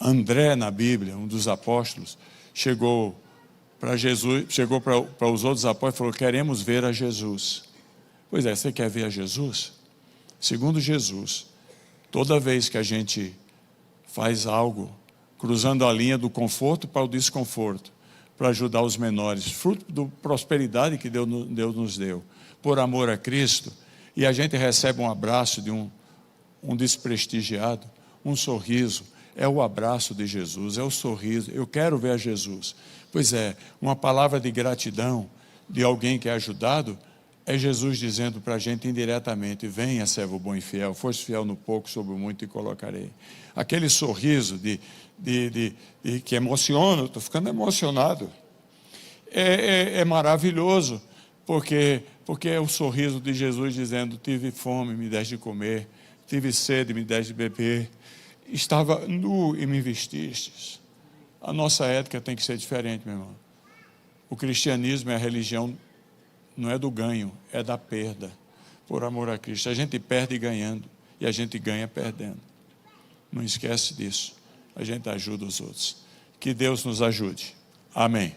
S1: André, na Bíblia, um dos apóstolos, chegou para Jesus, chegou para os outros apóstolos e falou: queremos ver a Jesus. Pois é, você quer ver a Jesus? Segundo Jesus, toda vez que a gente faz algo cruzando a linha do conforto para o desconforto, para ajudar os menores, fruto da prosperidade que Deus nos deu, por amor a Cristo, e a gente recebe um abraço de um desprestigiado, um sorriso, é o abraço de Jesus, é o sorriso. Eu quero ver a Jesus. Pois é, uma palavra de gratidão de alguém que é ajudado, é Jesus dizendo para a gente indiretamente: venha, servo bom e fiel, foste fiel no pouco, sobre o muito te colocarei. Aquele sorriso que emociona, estou ficando emocionado, é maravilhoso, porque é o sorriso de Jesus dizendo: tive fome, me deste de comer, tive sede, me deste de beber, estava nu e me vestistes. A nossa ética tem que ser diferente, meu irmão. O cristianismo é a religião, não é do ganho, é da perda, por amor a Cristo. A gente perde ganhando e a gente ganha perdendo. Não esquece disso. A gente ajuda os outros. Que Deus nos ajude. Amém.